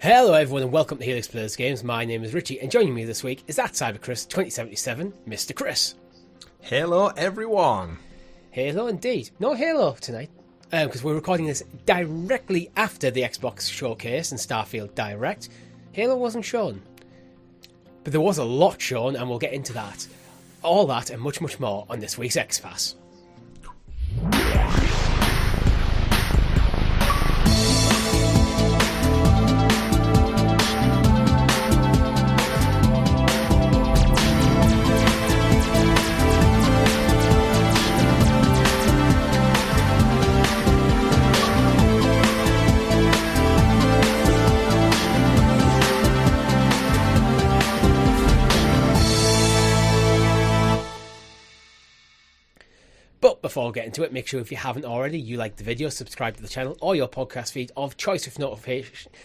Hello everyone and welcome to Helix Plays Games. My name is Richie and joining me this week is that Cyberchris 2077, Mr. Chris. Hello everyone. Halo indeed. No Halo tonight, because we're recording this directly after the Xbox Showcase and Starfield Direct. Halo wasn't shown, but there was a lot shown and we'll get into that. All that and much, much more on this week's XPass. But before we get into it, make sure if you haven't already, you like the video, subscribe to the channel or your podcast feed of choice with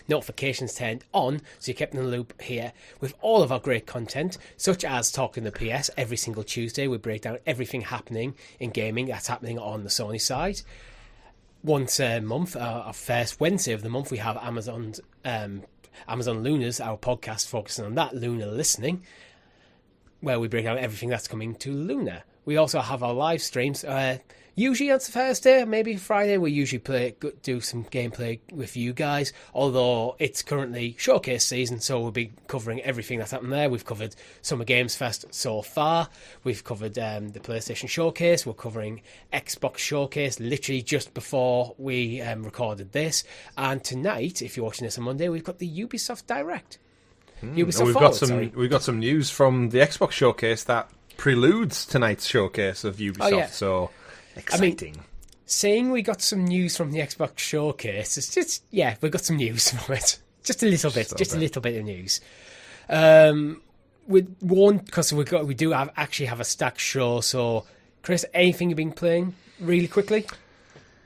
notifications turned on, so you're kept in the loop here with all of our great content, such as Talking the PS every single Tuesday. We break down everything happening in gaming that's happening on the Sony side. Once a month, our first Wednesday of the month, we have Amazon Luna's, our podcast focusing on that, Luna Listening, where we break down everything that's coming to Luna. We also have our live streams, usually on Thursday, maybe Friday. We usually do some gameplay with you guys, although it's currently showcase season, so we'll be covering everything that's happened there. We've covered Summer Games Fest so far. We've covered the PlayStation Showcase. We're covering Xbox Showcase literally just before we recorded this. And tonight, if you're watching this on Monday, we've got the Ubisoft Direct. We've got some news from the Xbox Showcase that preludes tonight's showcase of Ubisoft, so exciting. Saying we got some news from the Xbox Showcase, it's just, we got some news from it. Just a little bit of news. With one, because we do have a stacked show, so Chris, anything you've been playing really quickly?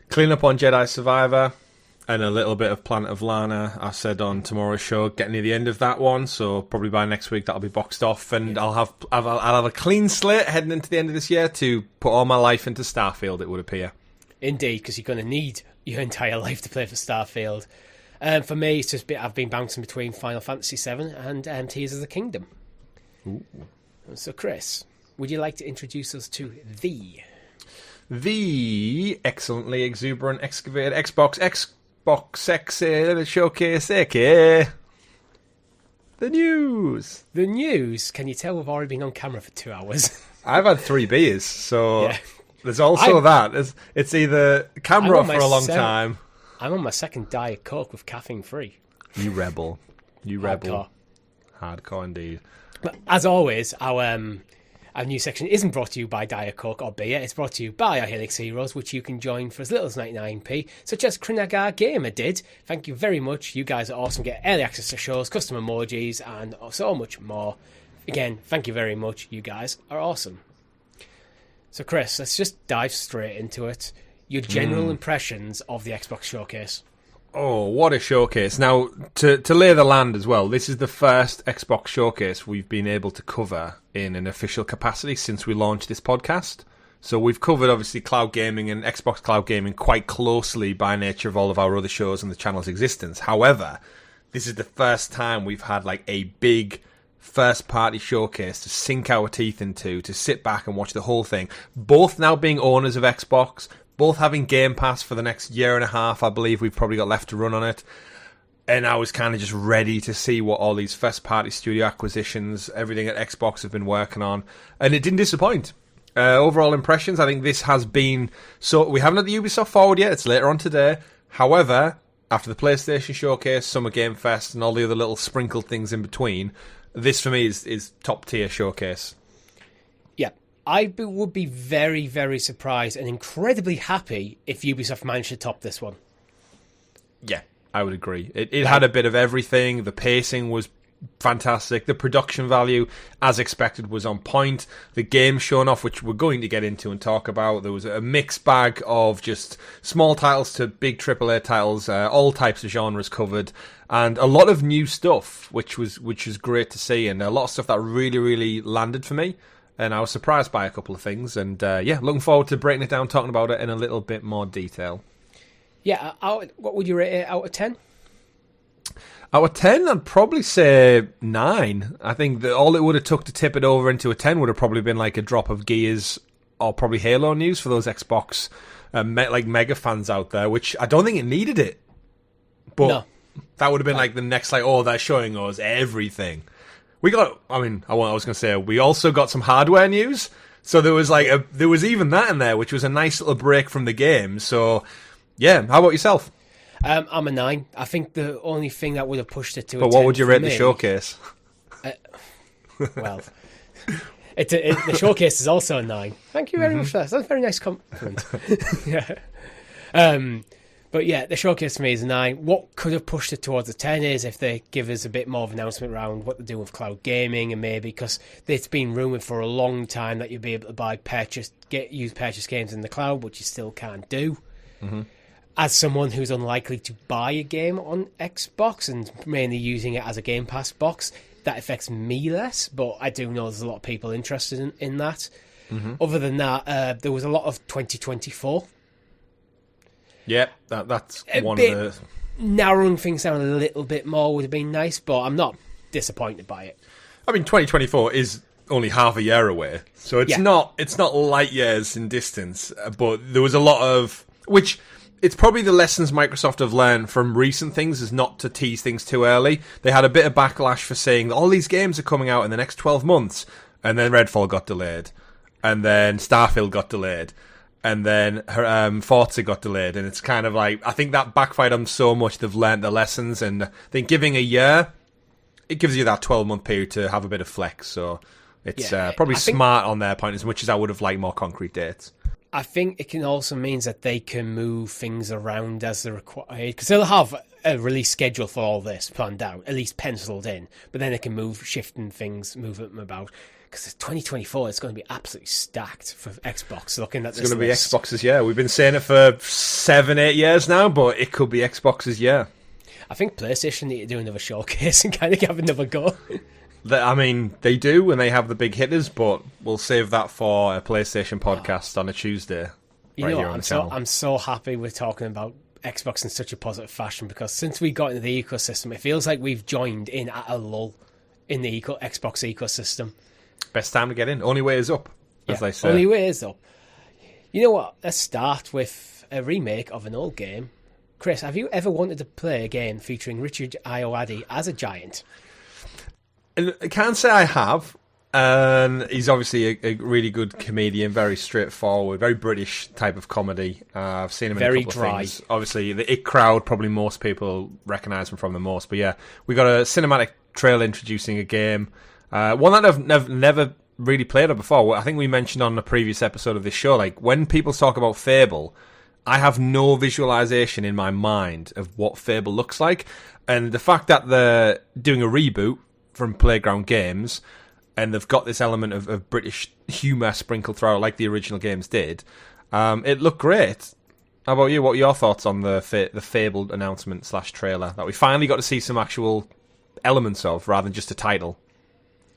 Clean up on Jedi Survivor. And a little bit of Planet of Lana, I said on tomorrow's show, getting near the end of that one, so probably by next week that'll be boxed off, and I'll have a clean slate heading into the end of this year to put all my life into Starfield, it would appear. Indeed, because you're going to need your entire life to play for Starfield. For me, it's just I've been bouncing between Final Fantasy VII and Tears of the Kingdom. Ooh. So, Chris, would you like to introduce us to the excellently exuberant excavated Xbox Showcase, aka the news. The news. Can you tell we've already been on camera for 2 hours? I've had 3 beers, so there's also that. It's either camera for a long time. I'm on my second Diet Coke with caffeine free. You rebel. Hardcore indeed. But as always, our new section isn't brought to you by Diet Coke or beer. It's brought to you by our Helix Heroes, which you can join for as little as 99p, such as Krinagar Gamer did. Thank you very much. You guys are awesome. Get early access to shows, custom emojis, and so much more. Again, thank you very much. You guys are awesome. So, Chris, let's just dive straight into it. Your general impressions of the Xbox Showcase. Oh, what a showcase. Now, to lay the land as well, this is the first Xbox Showcase we've been able to cover in an official capacity since we launched this podcast. So we've covered, obviously, cloud gaming and Xbox cloud gaming quite closely by nature of all of our other shows and the channel's existence. However, this is the first time we've had like a big first-party showcase to sink our teeth into, to sit back and watch the whole thing. Both now being owners of Xbox, both having Game Pass for the next year and a half, I believe we've probably got left to run on it. And I was kind of just ready to see what all these first-party studio acquisitions, everything at Xbox have been working on. And it didn't disappoint. Overall impressions, I think this has been... So, we haven't had the Ubisoft Forward yet, it's later on today. However, after the PlayStation Showcase, Summer Game Fest, and all the other little sprinkled things in between, this for me is top-tier showcase. I would be very, very surprised and incredibly happy if Ubisoft managed to top this one. Yeah, I would agree. It had a bit of everything. The pacing was fantastic. The production value, as expected, was on point. The game shown off, which we're going to get into and talk about, there was a mixed bag of just small titles to big AAA titles, all types of genres covered, and a lot of new stuff, which was great to see, and a lot of stuff that really, really landed for me. And I was surprised by a couple of things, and looking forward to breaking it down, talking about it in a little bit more detail. Yeah, what would you rate it out of 10? Out of 10, I'd probably say 9. I think that all it would have took to tip it over into a 10 would have probably been like a drop of Gears or probably Halo news for those Xbox mega fans out there, which I don't think it needed it. But No. that would have been like the next, like, oh, they're showing us everything. We got, I was going to say, we also got some hardware news. So there was there was even that in there, which was a nice little break from the game. So, yeah, how about yourself? I'm a 9. I think the only thing that would have pushed it to a 10. But what would you rate the showcase? Well, the showcase is also a 9. Thank you very much for that. That's a very nice compliment. Yeah. But yeah, the showcase for me is a 9. What could have pushed it towards a 10 is if they give us a bit more of an announcement around what they're doing with cloud gaming, and maybe because it's been rumoured for a long time that you'll be able to use purchase games in the cloud, which you still can't do. Mm-hmm. As someone who's unlikely to buy a game on Xbox and mainly using it as a Game Pass box, that affects me less, but I do know there's a lot of people interested in that. Mm-hmm. Other than that, there was a lot of 2024. Yep, that's one of the... Narrowing things down a little bit more would have been nice, but I'm not disappointed by it. I mean, 2024 is only half a year away, so it's not light years in distance, but there was a lot of... Which, it's probably the lessons Microsoft have learned from recent things is not to tease things too early. They had a bit of backlash for saying that all these games are coming out in the next 12 months, and then Redfall got delayed, and then Starfield got delayed, and then Forza got delayed, and it's kind of like, I think that backfired on so much. They've learned the lessons, and I think giving a year, it gives you that 12-month period to have a bit of flex, so it's probably smart on their point, as much as I would have liked more concrete dates. I think it can also mean that they can move things around as they're required, because they'll have a release schedule for all this planned out, at least penciled in, but then they can shifting things, move them about. Because it's 2024, it's going to be absolutely stacked for Xbox. Looking at this, it's going to be Xbox's year. We've been saying it for 7-8 years now, but it could be Xbox's year. I think PlayStation need to do another showcase and kind of have another go. I mean, they do when they have the big hitters, but we'll save that for a PlayStation podcast on a Tuesday. I'm so happy we're talking about Xbox in such a positive fashion, because since we got into the ecosystem, it feels like we've joined in at a lull in the Xbox ecosystem. Best time to get in. Only way is up, as they say. Only way is up. You know what? Let's start with a remake of an old game. Chris, have you ever wanted to play a game featuring Richard Ayoade as a giant? I can't say I have. And he's obviously a really good comedian, very straightforward, very British type of comedy. I've seen him in a couple of things. Obviously, the It Crowd, probably most people recognise him from the most. But yeah, we got a cinematic trailer introducing a game. One that I've never really played it before. I think we mentioned on a previous episode of this show, like, when people talk about Fable, I have no visualization in my mind of what Fable looks like. And the fact that they're doing a reboot from Playground Games, and they've got this element of British humour sprinkled throughout like the original games did, it looked great. How about you? What are your thoughts on the Fable announcement / trailer that we finally got to see some actual elements of, rather than just a title?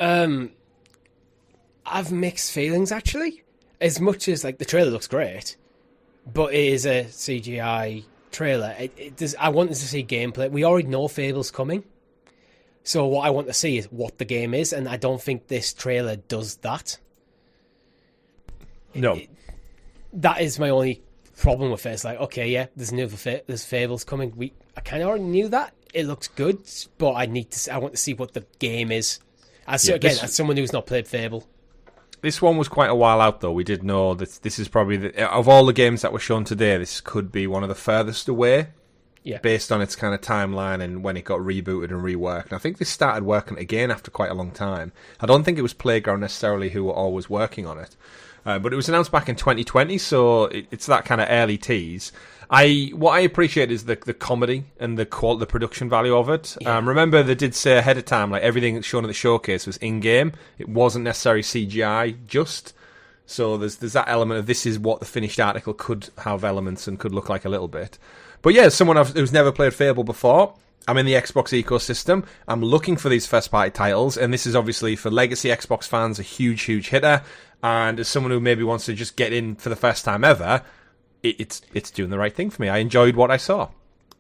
I've mixed feelings, actually. As much as, like, the trailer looks great, but it is a CGI trailer. I wanted to see gameplay. We already know Fable's coming, so what I want to see is what the game is, and I don't think this trailer does that. No. That is my only problem with it. It's like, okay, yeah, there's Fable's coming. I kind of already knew that. It looks good, but I want to see what the game is. As someone who's not played Fable. This one was quite a while out, though. We did know that this is probably, of all the games that were shown today, this could be one of the furthest away, based on its kind of timeline and when it got rebooted and reworked. And I think this started working again after quite a long time. I don't think it was Playground necessarily who were always working on it. But it was announced back in 2020, so it's that kind of early tease. What I appreciate is the comedy and the production value of it. Yeah. Remember, they did say ahead of time, like, everything that's shown at the showcase was in-game. It wasn't necessarily CGI, just. So there's that element of this is what the finished article could have elements and could look like a little bit. But yeah, as someone who's never played Fable before, I'm in the Xbox ecosystem. I'm looking for these first-party titles, and this is obviously, for legacy Xbox fans, a huge, huge hitter. And as someone who maybe wants to just get in for the first time ever, it's doing the right thing for me. I enjoyed what I saw.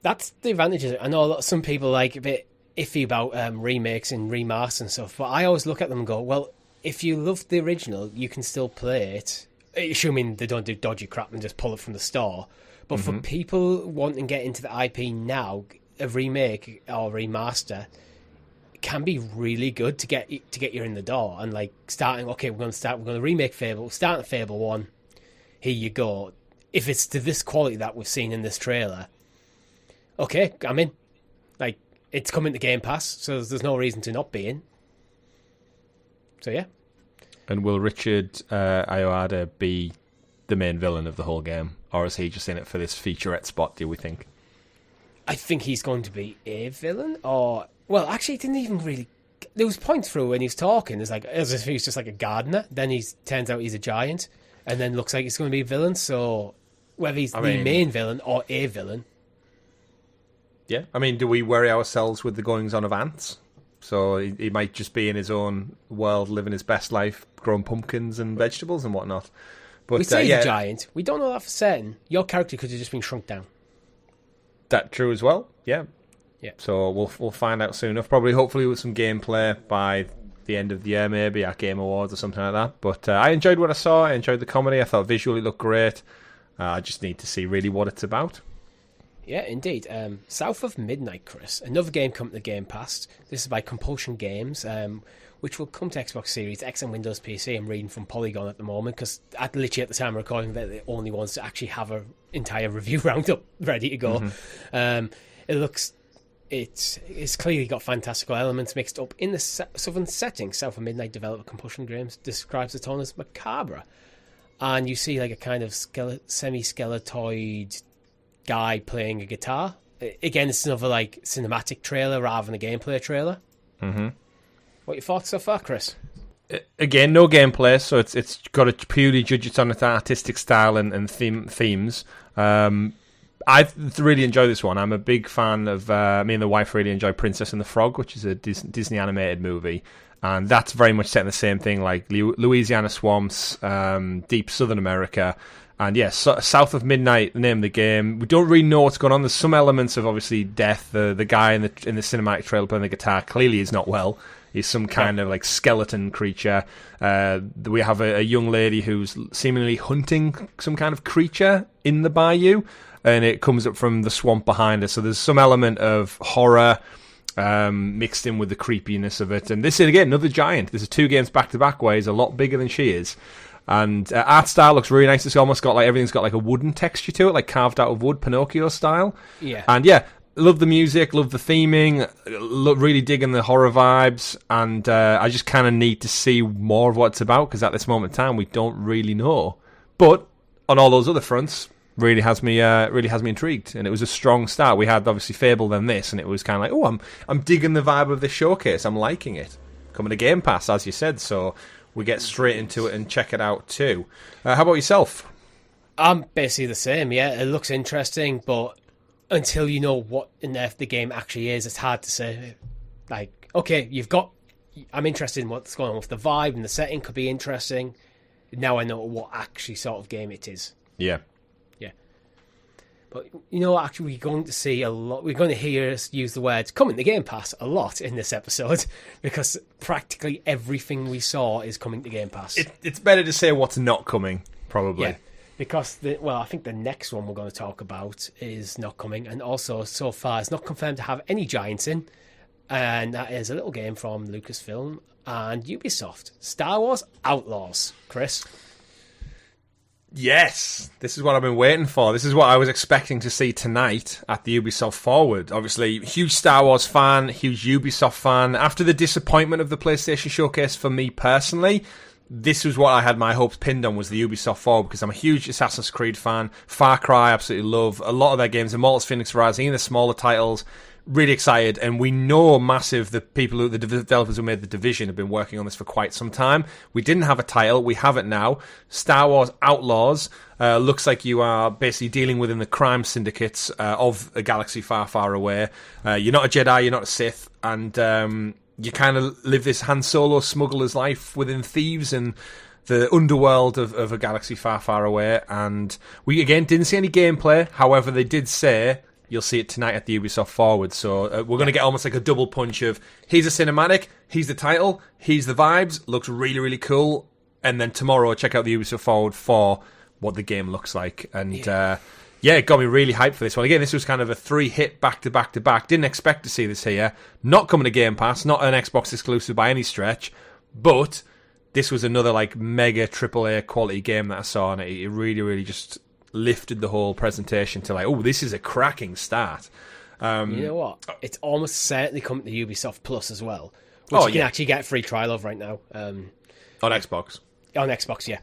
That's the advantage of it. I know some people like a bit iffy about remakes and remasters and stuff, but I always look at them and go, well, if you love the original, you can still play it, assuming they don't do dodgy crap and just pull it from the store. But for people wanting to get into the IP now, a remake or remaster can be really good to get you in the door. And like starting, okay, we're going to remake Fable, start at Fable 1, here you go. If it's to this quality that we've seen in this trailer, okay, I'm in. Like, it's coming to Game Pass, so there's no reason to not be in. So, yeah. And will Richard Ayoade be the main villain of the whole game? Or is he just in it for this featurette spot, do we think? I think he's going to be a villain, or... Well, actually, it didn't even really... There was points through when he's talking, it's like as if he's just like a gardener, then he turns out he's a giant, and then looks like he's going to be a villain, so whether he's the main villain or a villain... Yeah, I mean, do we worry ourselves with the goings-on of ants? So he might just be in his own world, living his best life, growing pumpkins and vegetables and whatnot. But we say he's a giant. We don't know that for certain. Your character could have just been shrunk down. That true as well, yeah. Yeah. So we'll find out soon enough. Probably, hopefully, with some gameplay by the end of the year, maybe at Game Awards or something like that. But I enjoyed what I saw. I enjoyed the comedy. I thought visually it looked great. I just need to see really what it's about. Yeah, indeed. South of Midnight, Chris. Another game coming to Game Pass. This is by Compulsion Games, which will come to Xbox Series X and Windows PC. I'm reading from Polygon at the moment, because literally at the time of recording, they're the only ones to actually have an entire review roundup ready to go. It's clearly got fantastical elements mixed up in the southern setting. South of Midnight developer Compulsion Games describes the tone as macabre. And you see like a kind of semi-skeletoid guy playing a guitar. Again, it's another like cinematic trailer rather than a gameplay trailer. What are your thoughts so far, Chris? Again, no gameplay, so it's got to purely judge it on its artistic style and themes. I really enjoy this one. I'm a big fan of... me and the wife really enjoy Princess and the Frog, which is a Disney animated movie. And that's very much set in the same thing, like Louisiana swamps, deep Southern America. And yes, South of Midnight, the name of the game. We don't really know what's going on. There's some elements of, obviously, death. The guy in the cinematic trailer playing the guitar clearly is not well. He's some kind of like skeleton creature. We have a young lady who's seemingly hunting some kind of creature in the bayou, and it comes up from the swamp behind her. So there's some element of horror mixed in with the creepiness of it. And this is, again, another giant. This is 2 games back-to-back where he's a lot bigger than she is. And art style looks really nice. It's almost got like everything's got like a wooden texture to it, like carved out of wood, Pinocchio style. Yeah. And yeah, love the music, love the theming, really digging the horror vibes, and I just kind of need to see more of what it's about, because at this moment in time we don't really know. But on all those other fronts, really has me intrigued, and it was a strong start. We had obviously Fable, then this, and it was kind of like, oh, I'm digging the vibe of this showcase. I'm liking it. Coming to Game Pass, as you said, so we get straight into it and check it out too. How about yourself? I'm basically the same. Yeah, it looks interesting, but until you know what in depth the game actually is, it's hard to say. Like, okay, I'm interested in what's going on with the vibe, and the setting could be interesting. Now I know what actually sort of game it is. Yeah. But you know, actually, we're going to see a lot. We're going to hear us use the words "coming to Game Pass" a lot in this episode, because practically everything we saw is coming to Game Pass. It's better to say what's not coming, probably. Yeah, because I think the next one we're going to talk about is not coming, and also so far it's not confirmed to have any giants in, and that is a little game from Lucasfilm and Ubisoft, Star Wars Outlaws. Chris. Yes, this is what I've been waiting for. This is what I was expecting to see tonight at the Ubisoft Forward. Obviously, huge Star Wars fan, huge Ubisoft fan. After the disappointment of the PlayStation Showcase for me personally, this was what I had my hopes pinned on, was the Ubisoft Forward, because I'm a huge Assassin's Creed fan. Far Cry, absolutely love. A lot of their games, Immortals, Phoenix Rising, even the smaller titles. Really excited, and we know the developers who made The Division have been working on this for quite some time. We didn't have a title, we have it now. Star Wars Outlaws looks like you are basically dealing within the crime syndicates of a galaxy far, far away. You're not a Jedi, you're not a Sith, and you kind of live this Han Solo smuggler's life within Theives and the underworld of a galaxy far, far away. And we, again, didn't see any gameplay. However, they did say you'll see it tonight at the Ubisoft Forward. So we're going to get almost like a double punch of, here's a cinematic, here's the title, here's the vibes, looks really, really cool. And then tomorrow, check out the Ubisoft Forward for what the game looks like. And it got me really hyped for this one. Again, this was kind of a 3-hit back-to-back-to-back. Didn't expect to see this here. Not coming to Game Pass, not an Xbox exclusive by any stretch. But this was another like mega AAA quality game that I saw, and it really, really just lifted the whole presentation to like, oh, this is a cracking start. You know what? It's almost certainly coming to Ubisoft Plus as well, which you can actually get a free trial of right now. On Xbox? On Xbox, yeah.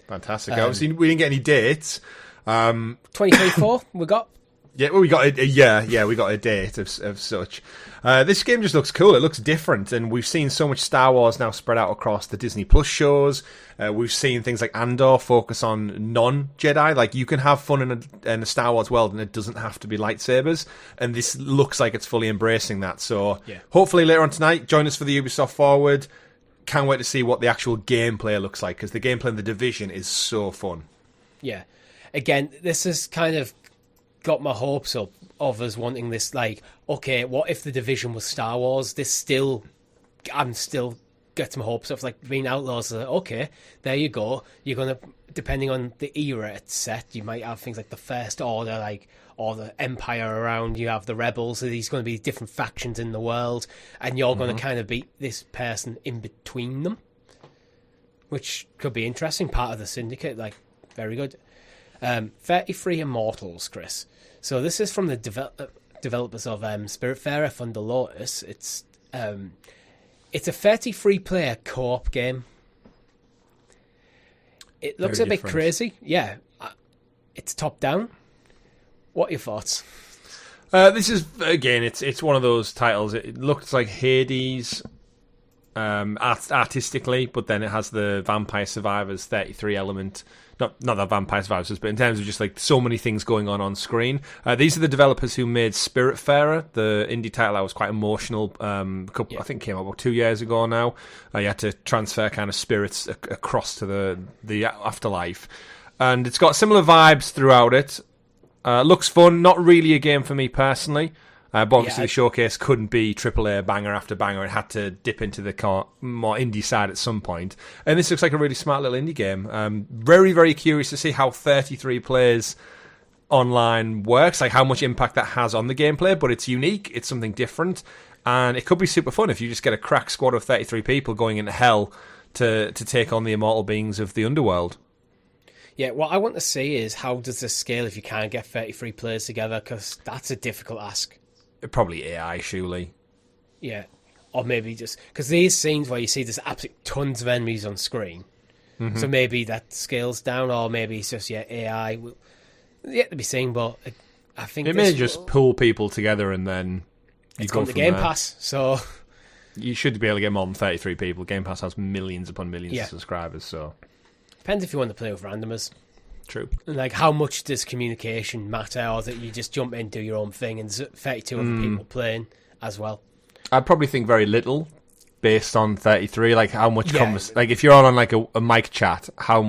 Fantastic. Obviously, we didn't get any dates. 2024 we got. Yeah, well, we got we got a date of such. This game just looks cool. It looks different, and we've seen so much Star Wars now spread out across the Disney Plus shows. We've seen things like Andor focus on non-Jedi. Like, you can have fun in a Star Wars world, and it doesn't have to be lightsabers. And this looks like it's fully embracing that. So, hopefully later on tonight, join us for the Ubisoft Forward. Can't wait to see what the actual gameplay looks like, because the gameplay in The Division is so fun. Yeah. Again, this has kind of got my hopes up of us wanting this, like, okay, what if The Division was Star Wars? I'm still getting my hopes up. Like, being Outlaws, okay, there you go. You're going to, depending on the era it's set, you might have things like the First Order, like, or the Empire around, you have the Rebels, so these going to be different factions in the world, and you're going to kind of be this person in between them, which could be interesting, part of the Syndicate, like, very good. 33 Immortals, Chris. So this is from the developers of Spiritfarer Thunder Lotus. It's a 33-player co-op game. It looks a bit crazy. Yeah. It's top-down. What are your thoughts? This is, again, it's one of those titles. It looks like Hades artistically, but then it has the Vampire Survivors 33 element. Not that Vampire Survivors, but in terms of just like so many things going on screen. These are the developers who made Spiritfarer, the indie title that was quite emotional. I think it came out about 2 years ago now. You had to transfer kind of spirits across to the afterlife. And it's got similar vibes throughout it. Looks fun, not really a game for me personally. But obviously the showcase couldn't be AAA banger after banger. It had to dip into the more indie side at some point. And this looks like a really smart little indie game. Very, very curious to see how 33 players online works, like how much impact that has on the gameplay. But it's unique, it's something different, and it could be super fun if you just get a crack squad of 33 people going into hell to take on the immortal beings of the underworld. Yeah, what I want to see is how does this scale if you can't get 33 players together, because that's a difficult ask. Probably AI, surely. Yeah. Or maybe just... Because these scenes where you see there's absolutely tons of enemies on screen. Mm-hmm. So maybe that scales down, or maybe it's just, AI. Yet to be seen, but I think... It may just pull people together and then you go from Game there. Pass, so... You should be able to get more than 33 people. Game Pass has millions upon millions of subscribers, so... Depends if you want to play with randomers. True. Like, how much does communication matter, or that you just jump in, do your own thing, and 32 other people playing as well? I'd probably think very little based on 33. Like, how much like, if you're on like a mic chat, how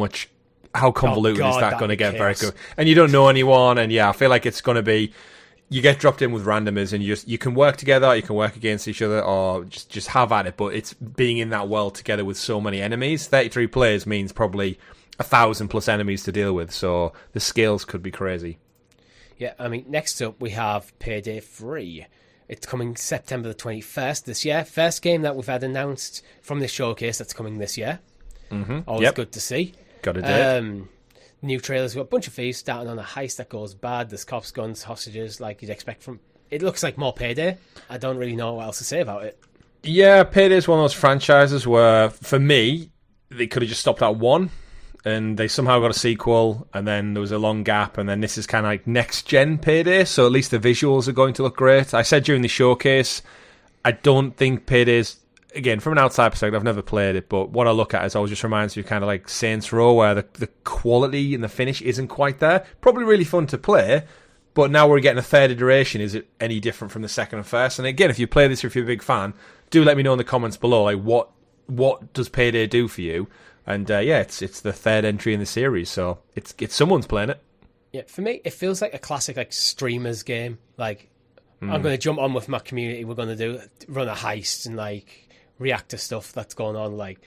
convoluted is that going to get? Very good. And you don't know anyone, and I feel like it's going to be, you get dropped in with randomers, and you can work together, you can work against each other, or just have at it. But it's being in that world together with so many enemies. 33 players means probably 1,000 plus enemies to deal with, so the scales could be crazy. Yeah, I mean, next up we have Payday 3. It's coming September the 21st this year. First game that we've had announced from this showcase that's coming this year. Mm-hmm. Always good to see. Got a date. New trailers, we've got a bunch of thieves starting on a heist that goes bad. There's cops, guns, hostages, like you'd expect from... It looks like more Payday. I don't really know what else to say about it. Yeah, Payday is one of those franchises where, for me, they could have just stopped at one. And they somehow got a sequel, and then there was a long gap, and then this is kind of like next-gen Payday, so at least the visuals are going to look great. I said during the showcase, I don't think Payday's, again, from an outside perspective, I've never played it, but what I look at is always just reminds me of kind of like Saints Row, where the quality and the finish isn't quite there. Probably really fun to play, but now we're getting a third iteration. Is it any different from the second and first? And again, if you play this or if you're a big fan, do let me know in the comments below, like, what does Payday do for you? And it's the third entry in the series, so it's someone's playing it. Yeah, for me, it feels like a classic like streamers game. Like, I'm going to jump on with my community. We're going to run a heist and like react to stuff that's going on. Like,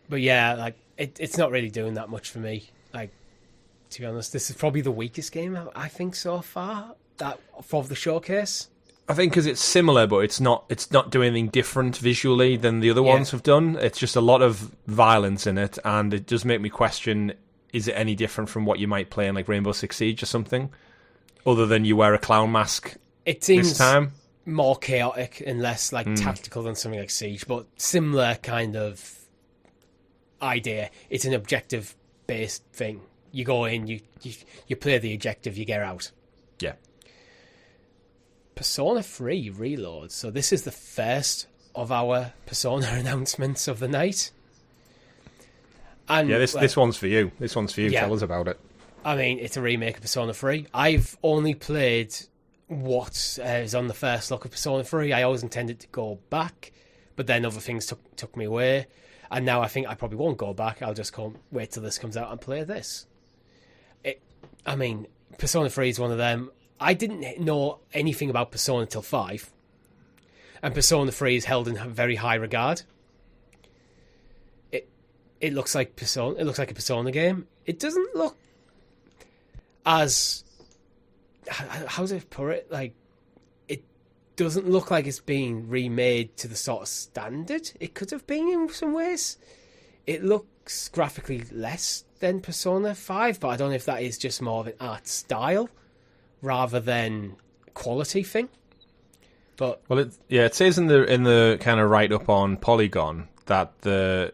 but yeah, like it's not really doing that much for me. Like, to be honest, this is probably the weakest game I think so far that for the showcase. I think because it's similar, but it's not doing anything different visually than the other ones have done. It's just a lot of violence in it, and it does make me question: is it any different from what you might play in like Rainbow Six Siege or something? Other than you wear a clown mask. It seems this time more chaotic and less like tactical than something like Siege, but similar kind of idea. It's an objective-based thing. You go in, you play the objective, you get out. Yeah. Persona 3 Reload. So this is the first of our Persona announcements of the night. And yeah, this one's for you. This one's for you. Yeah. Tell us about it. I mean, it's a remake of Persona 3. I've only played what is on the first look of Persona 3. I always intended to go back, but then other things took me away. And now I think I probably won't go back. I'll just wait till this comes out and play this. I mean, Persona 3 is one of them. I didn't know anything about Persona until 5. And Persona 3 is held in very high regard. It looks like Persona. It looks like a Persona game. It doesn't look as... how do I put it? Like, it doesn't look like it's being remade to the sort of standard it could have been in some ways. It looks graphically less than Persona 5, but I don't know if that is just more of an art style rather than quality thing. But it says in the kind of write up on Polygon that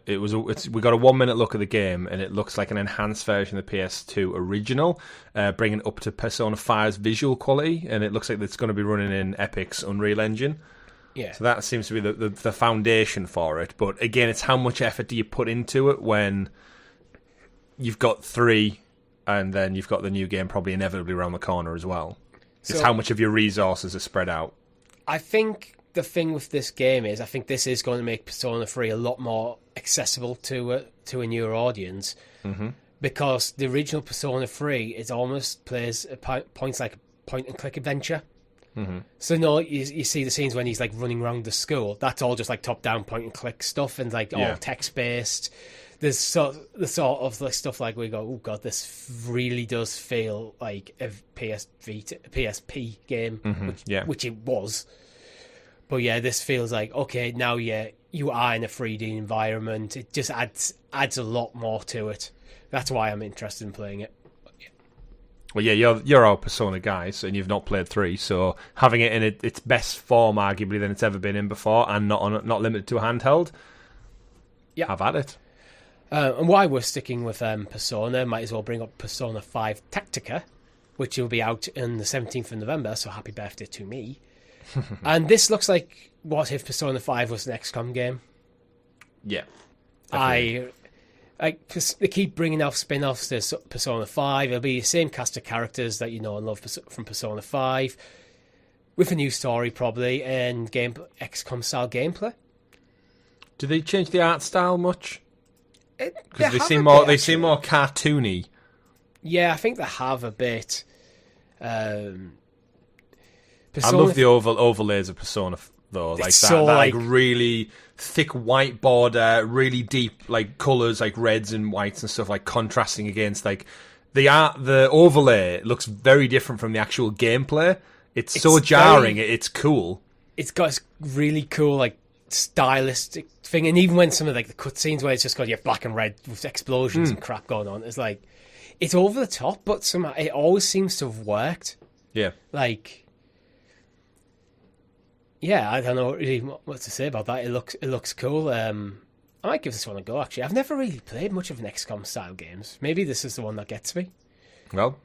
we got a 1 minute look at the game, and it looks like an enhanced version of the PS2 original, bringing it up to Persona 5's visual quality, and it looks like it's going to be running in Epic's Unreal Engine. Yeah. So that seems to be the foundation for it. But again, it's how much effort do you put into it when you've got 3, and then you've got the new game probably inevitably around the corner as well. It's how much of your resources are spread out. I think the thing with this game is I think this is going to make Persona 3 a lot more accessible to a newer audience, because the original Persona 3 is almost plays points like a point-and-click adventure. So no, you see the scenes when he's like running around the school. That's all just like top-down point-and-click stuff and like all text-based. There's the sort of like stuff like we go, oh god, this really does feel like a PSP game, which it was. But yeah, this feels like, okay, now you are in a 3D environment. It just adds a lot more to it. That's why I'm interested in playing it. Well, yeah, you're our Persona guys, and you've not played 3, so having it in its best form, arguably, than it's ever been in before, and not limited to a handheld, have at it. And why we're sticking with Persona, might as well bring up Persona 5 Tactica, which will be out on the 17th of November, so happy birthday to me. And this looks like what if Persona 5 was an XCOM game. Yeah. They keep bringing out spin-offs to Persona 5. It'll be the same cast of characters that you know and love from Persona 5, with a new story probably, and XCOM-style gameplay. Do they change the art style much? Because they seem more cartoony. Yeah, I think they have a bit. I love the overlays of Persona, though. Like that really thick white border, really deep like colours, like reds and whites and stuff, like contrasting against like the overlay looks very different from the actual gameplay. It's so jarring. It's cool. It's got this really cool like stylistic thing, and even when some of like the cutscenes where it's just got black and red with explosions and crap going on, it's like it's over the top, but somehow it always seems to have worked. Yeah, like. Yeah, I don't know really what to say about that. It looks cool. I might give this one a go, actually. I've never really played much of an XCOM-style games. Maybe this is the one that gets me. Well,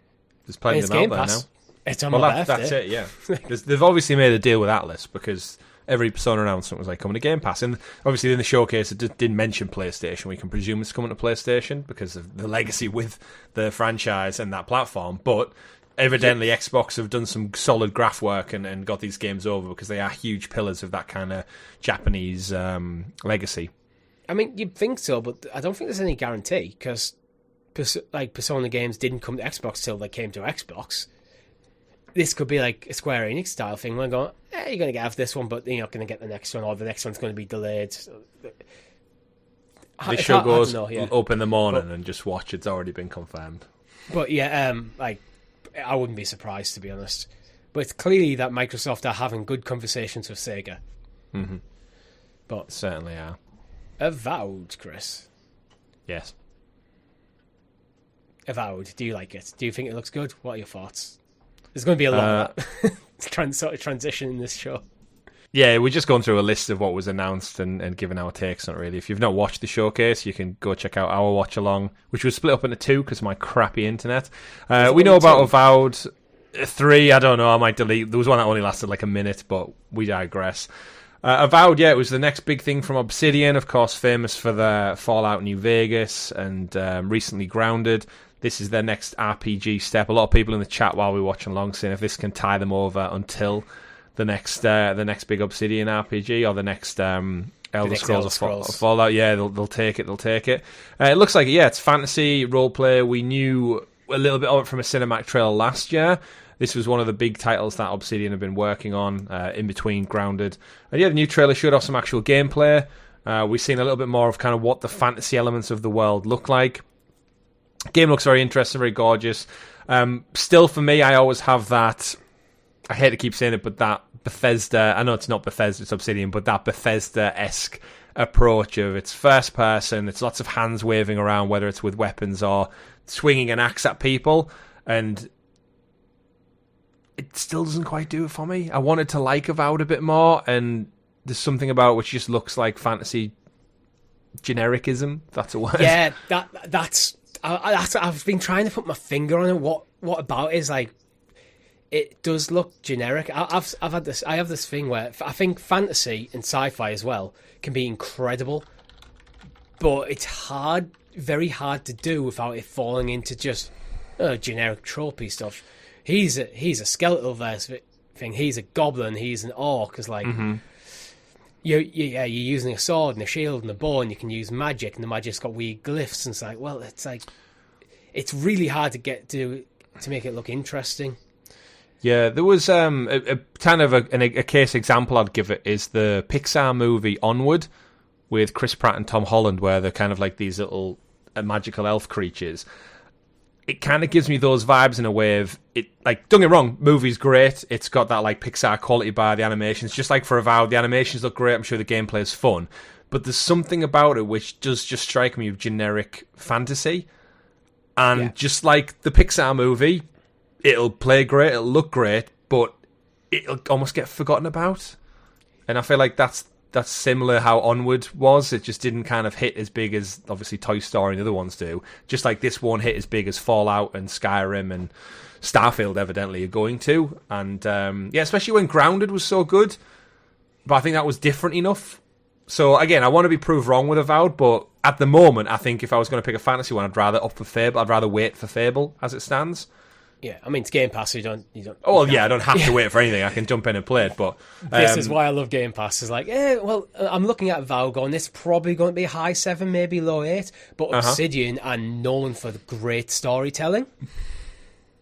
there's plenty of them out there now. It's on my birthday. That's it, yeah. They've obviously made a deal with Atlas, because every Persona announcement was like coming to Game Pass. And obviously in the showcase it didn't mention PlayStation. We can presume it's coming to PlayStation because of the legacy with the franchise and that platform. But evidently Xbox have done some solid graph work and got these games over, because they are huge pillars of that kind of Japanese legacy. I mean, you'd think so, but I don't think there's any guarantee, because Persona games didn't come to Xbox till they came to Xbox. This could be like a Square Enix style thing. We're going, you're going to get this one, but you're not going to get the next one, or the next one's going to be delayed. This show goes up in the morning and just watch. It's already been confirmed. But yeah, I wouldn't be surprised, to be honest. But it's clearly that Microsoft are having good conversations with Sega. Mm-hmm. But certainly are. Avowed, Chris. Yes. Avowed. Do you like it? Do you think it looks good? What are your thoughts? There's going to be a lot of that sort of transition in this show. Yeah, we're just going through a list of what was announced and giving our takes on it, really. If you've not watched the showcase, you can go check out our watch along, which was split up into 2 because of my crappy internet. We know about Avowed 3. I don't know. I might delete. There was one that only lasted like a minute, but we digress. Avowed, yeah, it was the next big thing from Obsidian, of course, famous for their Fallout New Vegas and recently Grounded. This is their next RPG step. A lot of people in the chat while we were watching along saying if this can tie them over until the next big Obsidian RPG or the next Elder Scrolls or Fallout, yeah, they'll take it. They'll take it. It looks like it's fantasy roleplay. We knew a little bit of it from a cinematic trailer last year. This was one of the big titles that Obsidian have been working on in between Grounded. And yeah, the new trailer showed off some actual gameplay. We've seen a little bit more of kind of what the fantasy elements of the world look like. Game looks very interesting, very gorgeous. Still, for me, I always have that. I hate to keep saying it, but that Bethesda. I know it's not Bethesda, it's Obsidian, but that Bethesda-esque approach of it's first person. It's lots of hands waving around, whether it's with weapons or swinging an axe at people, and it still doesn't quite do it for me. I wanted to like Avowed a bit more, and there's something about it which just looks like fantasy genericism. If that's a word. Yeah, that's. I've been trying to put my finger on it. What about it is like it does look generic. I have this thing where I think fantasy and sci-fi as well can be incredible, but it's very hard to do without it falling into just generic tropey stuff. He's a skeletal verse thing. He's a goblin. He's an orc. It's like. Mm-hmm. You're using a sword and a shield and a bow, and you can use magic, and the magic's got weird glyphs, and it's like, well, it's really hard to get to make it look interesting. Yeah, there was a kind of a case example I'd give it is the Pixar movie Onward with Chris Pratt and Tom Holland, where they're kind of like these little magical elf creatures. It kind of gives me those vibes in a way of it. Like, don't get me wrong, movie's great. It's got that like Pixar quality by the animations. Just like for Avowed, the animations look great. I'm sure the gameplay is fun, but there's something about it which does just strike me of generic fantasy. And just like the Pixar movie, it'll play great, it'll look great, but it'll almost get forgotten about. And I feel like that's similar how Onward was. It just didn't kind of hit as big as obviously Toy Story and the other ones do. Just like this won't hit as big as Fallout and Skyrim and Starfield evidently are going to. And especially when Grounded was so good. But I think that was different enough. So again, I want to be proved wrong with Avowed, but at the moment, I think if I was going to pick a fantasy one, I'd rather opt for Fable. I'd rather wait for Fable as it stands. Yeah, I mean, it's Game Pass, so you don't... Oh, well, yeah, I don't have to wait for anything. I can jump in and play it, but... this is why I love Game Pass. It's like, I'm looking at Avowed going, this is probably going to be a high 7, maybe low 8, but Obsidian are known for the great storytelling.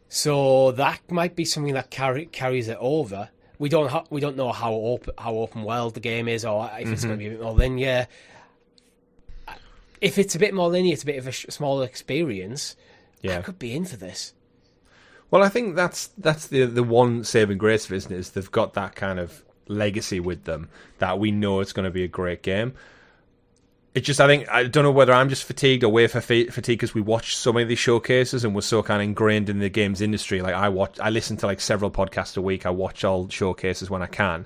So that might be something that carries it over. We don't know how open world the game is, or if it's going to be a bit more linear. If it's a bit more linear, it's a bit of a smaller experience. Yeah. I could be in for this. Well, I think that's the one saving grace of it, isn't it? Is they've got that kind of legacy with them that we know it's going to be a great game. It's just, I don't know whether I'm just fatigued or we're fatigued because we watched so many of these showcases and we're so kind of ingrained in the games industry. Like I listen to like several podcasts a week. I watch all showcases when I can.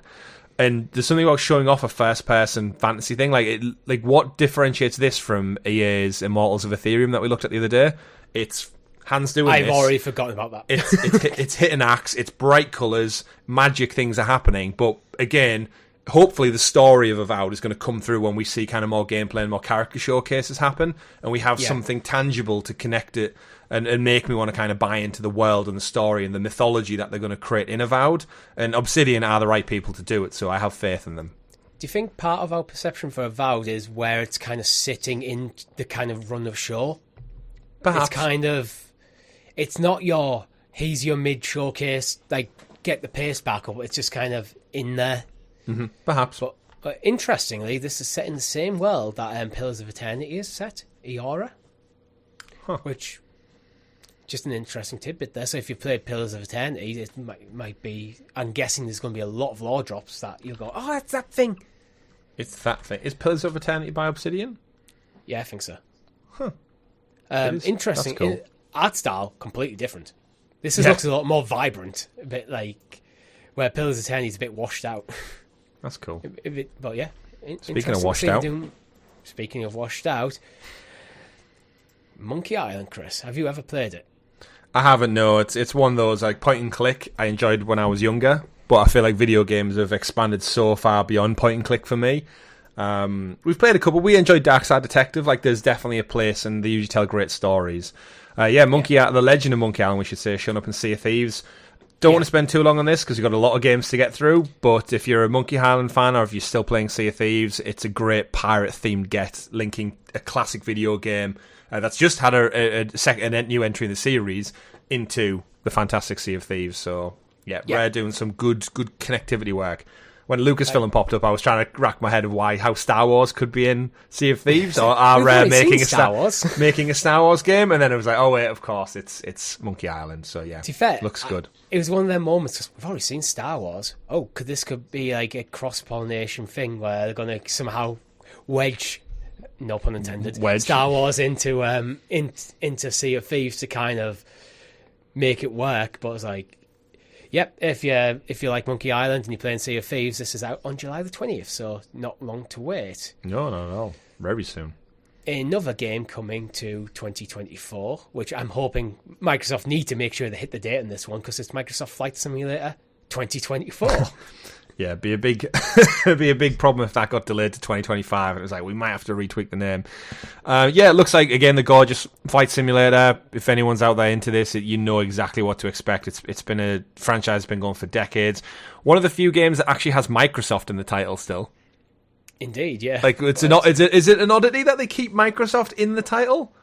And there's something about showing off a first-person fantasy thing. Like what differentiates this from EA's Immortals of Ethereum that we looked at the other day? It's hands doing I've already forgotten about that. It's hit an axe. It's bright colours. Magic things are happening. But again, hopefully the story of Avowed is going to come through when we see kind of more gameplay and more character showcases happen, and we have something tangible to connect it and make me want to kind of buy into the world and the story and the mythology that they're going to create in Avowed. And Obsidian are the right people to do it, so I have faith in them. Do you think part of our perception for Avowed is where it's kind of sitting in the kind of run of show? Perhaps. It's kind of, it's not your, here's your mid showcase, like get the pace back up. It's just kind of in there. Perhaps. But interestingly, this is set in the same world that Pillars of Eternity is set, Iora. Which, just an interesting tidbit there. So if you played Pillars of Eternity, it might be, I'm guessing there's going to be a lot of lore drops that you'll go, oh, that's that thing. It's that thing. Is Pillars of Eternity by Obsidian? Yeah, I think so. That's Interesting. cool. Art style, completely different. This looks a lot more vibrant, a bit like where Pillars of Eternity is a bit washed out. That's cool. But yeah. Speaking of washed out. Speaking of washed out, Monkey Island, Chris, have you ever played it? I haven't, no. It's one of those like point and click I enjoyed when I was younger, but I feel like video games have expanded so far beyond point and click for me. We've played a couple. We enjoyed Dark Side Detective. Like, there's definitely a place, and they usually tell great stories. The Legend of Monkey Island, we should say, showing up in Sea of Thieves. Don't want to spend too long on this because we've got a lot of games to get through, but if you're a Monkey Island fan or if you're still playing Sea of Thieves, it's a great pirate-themed get, linking a classic video game that's just had a new entry in the series into the fantastic Sea of Thieves. So, Rare doing some good connectivity work. When Lucasfilm popped up, I was trying to rack my head of how Star Wars could be in Sea of Thieves, or are Rare making a Star Wars game, and then it was like, oh wait, of course, it's Monkey Island. So yeah, to be fair, looks good. It was one of them moments because we've already seen Star Wars. Oh, could be like a cross-pollination thing where they're going to somehow wedge, no pun intended, Star Wars into Sea of Thieves to kind of make it work. But it's like, yep, if you like Monkey Island and you're playing Sea of Thieves, this is out on July the 20th, so not long to wait. No. Very soon. Another game coming to 2024, which I'm hoping Microsoft need to make sure they hit the date on this one, because it's Microsoft Flight Simulator 2024. Yeah, it'd be a big problem if that got delayed to 2025. It was like, we might have to retweak the name. It looks like, again, the gorgeous Flight Simulator. If anyone's out there into this, you know exactly what to expect. It's been a franchise that's been going for decades. One of the few games that actually has Microsoft in the title still. Indeed, yeah. Like, is it an oddity that they keep Microsoft in the title?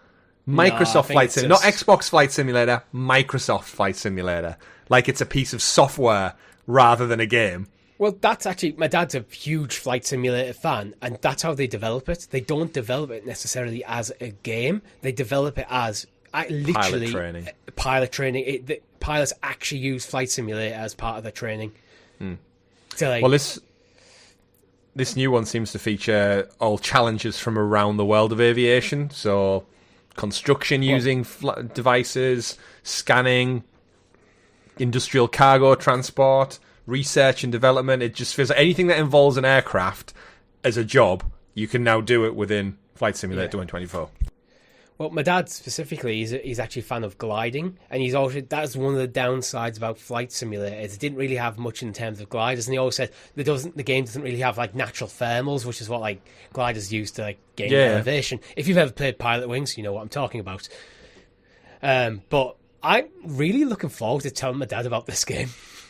Microsoft Flight Simulator, not Xbox Flight Simulator, Microsoft Flight Simulator. Like it's a piece of software rather than a game. Well, that's actually, my dad's a huge Flight Simulator fan, and that's how they develop it. They don't develop it necessarily as a game. They develop it as literally pilot training. The pilots actually use Flight Simulator as part of their training. So like, well, this new one seems to feature all challenges from around the world of aviation. So construction using devices, scanning, industrial cargo transport, research and development. It just feels like anything that involves an aircraft as a job, you can now do it within Flight Simulator 2024. Well, my dad specifically, he's actually a fan of gliding, and that's one of the downsides about Flight Simulator. It didn't really have much in terms of gliders, and he always said the game doesn't really have like natural thermals, which is what like gliders use to like gain elevation. If you've ever played Pilot Wings, you know what I'm talking about. But I'm really looking forward to telling my dad about this game.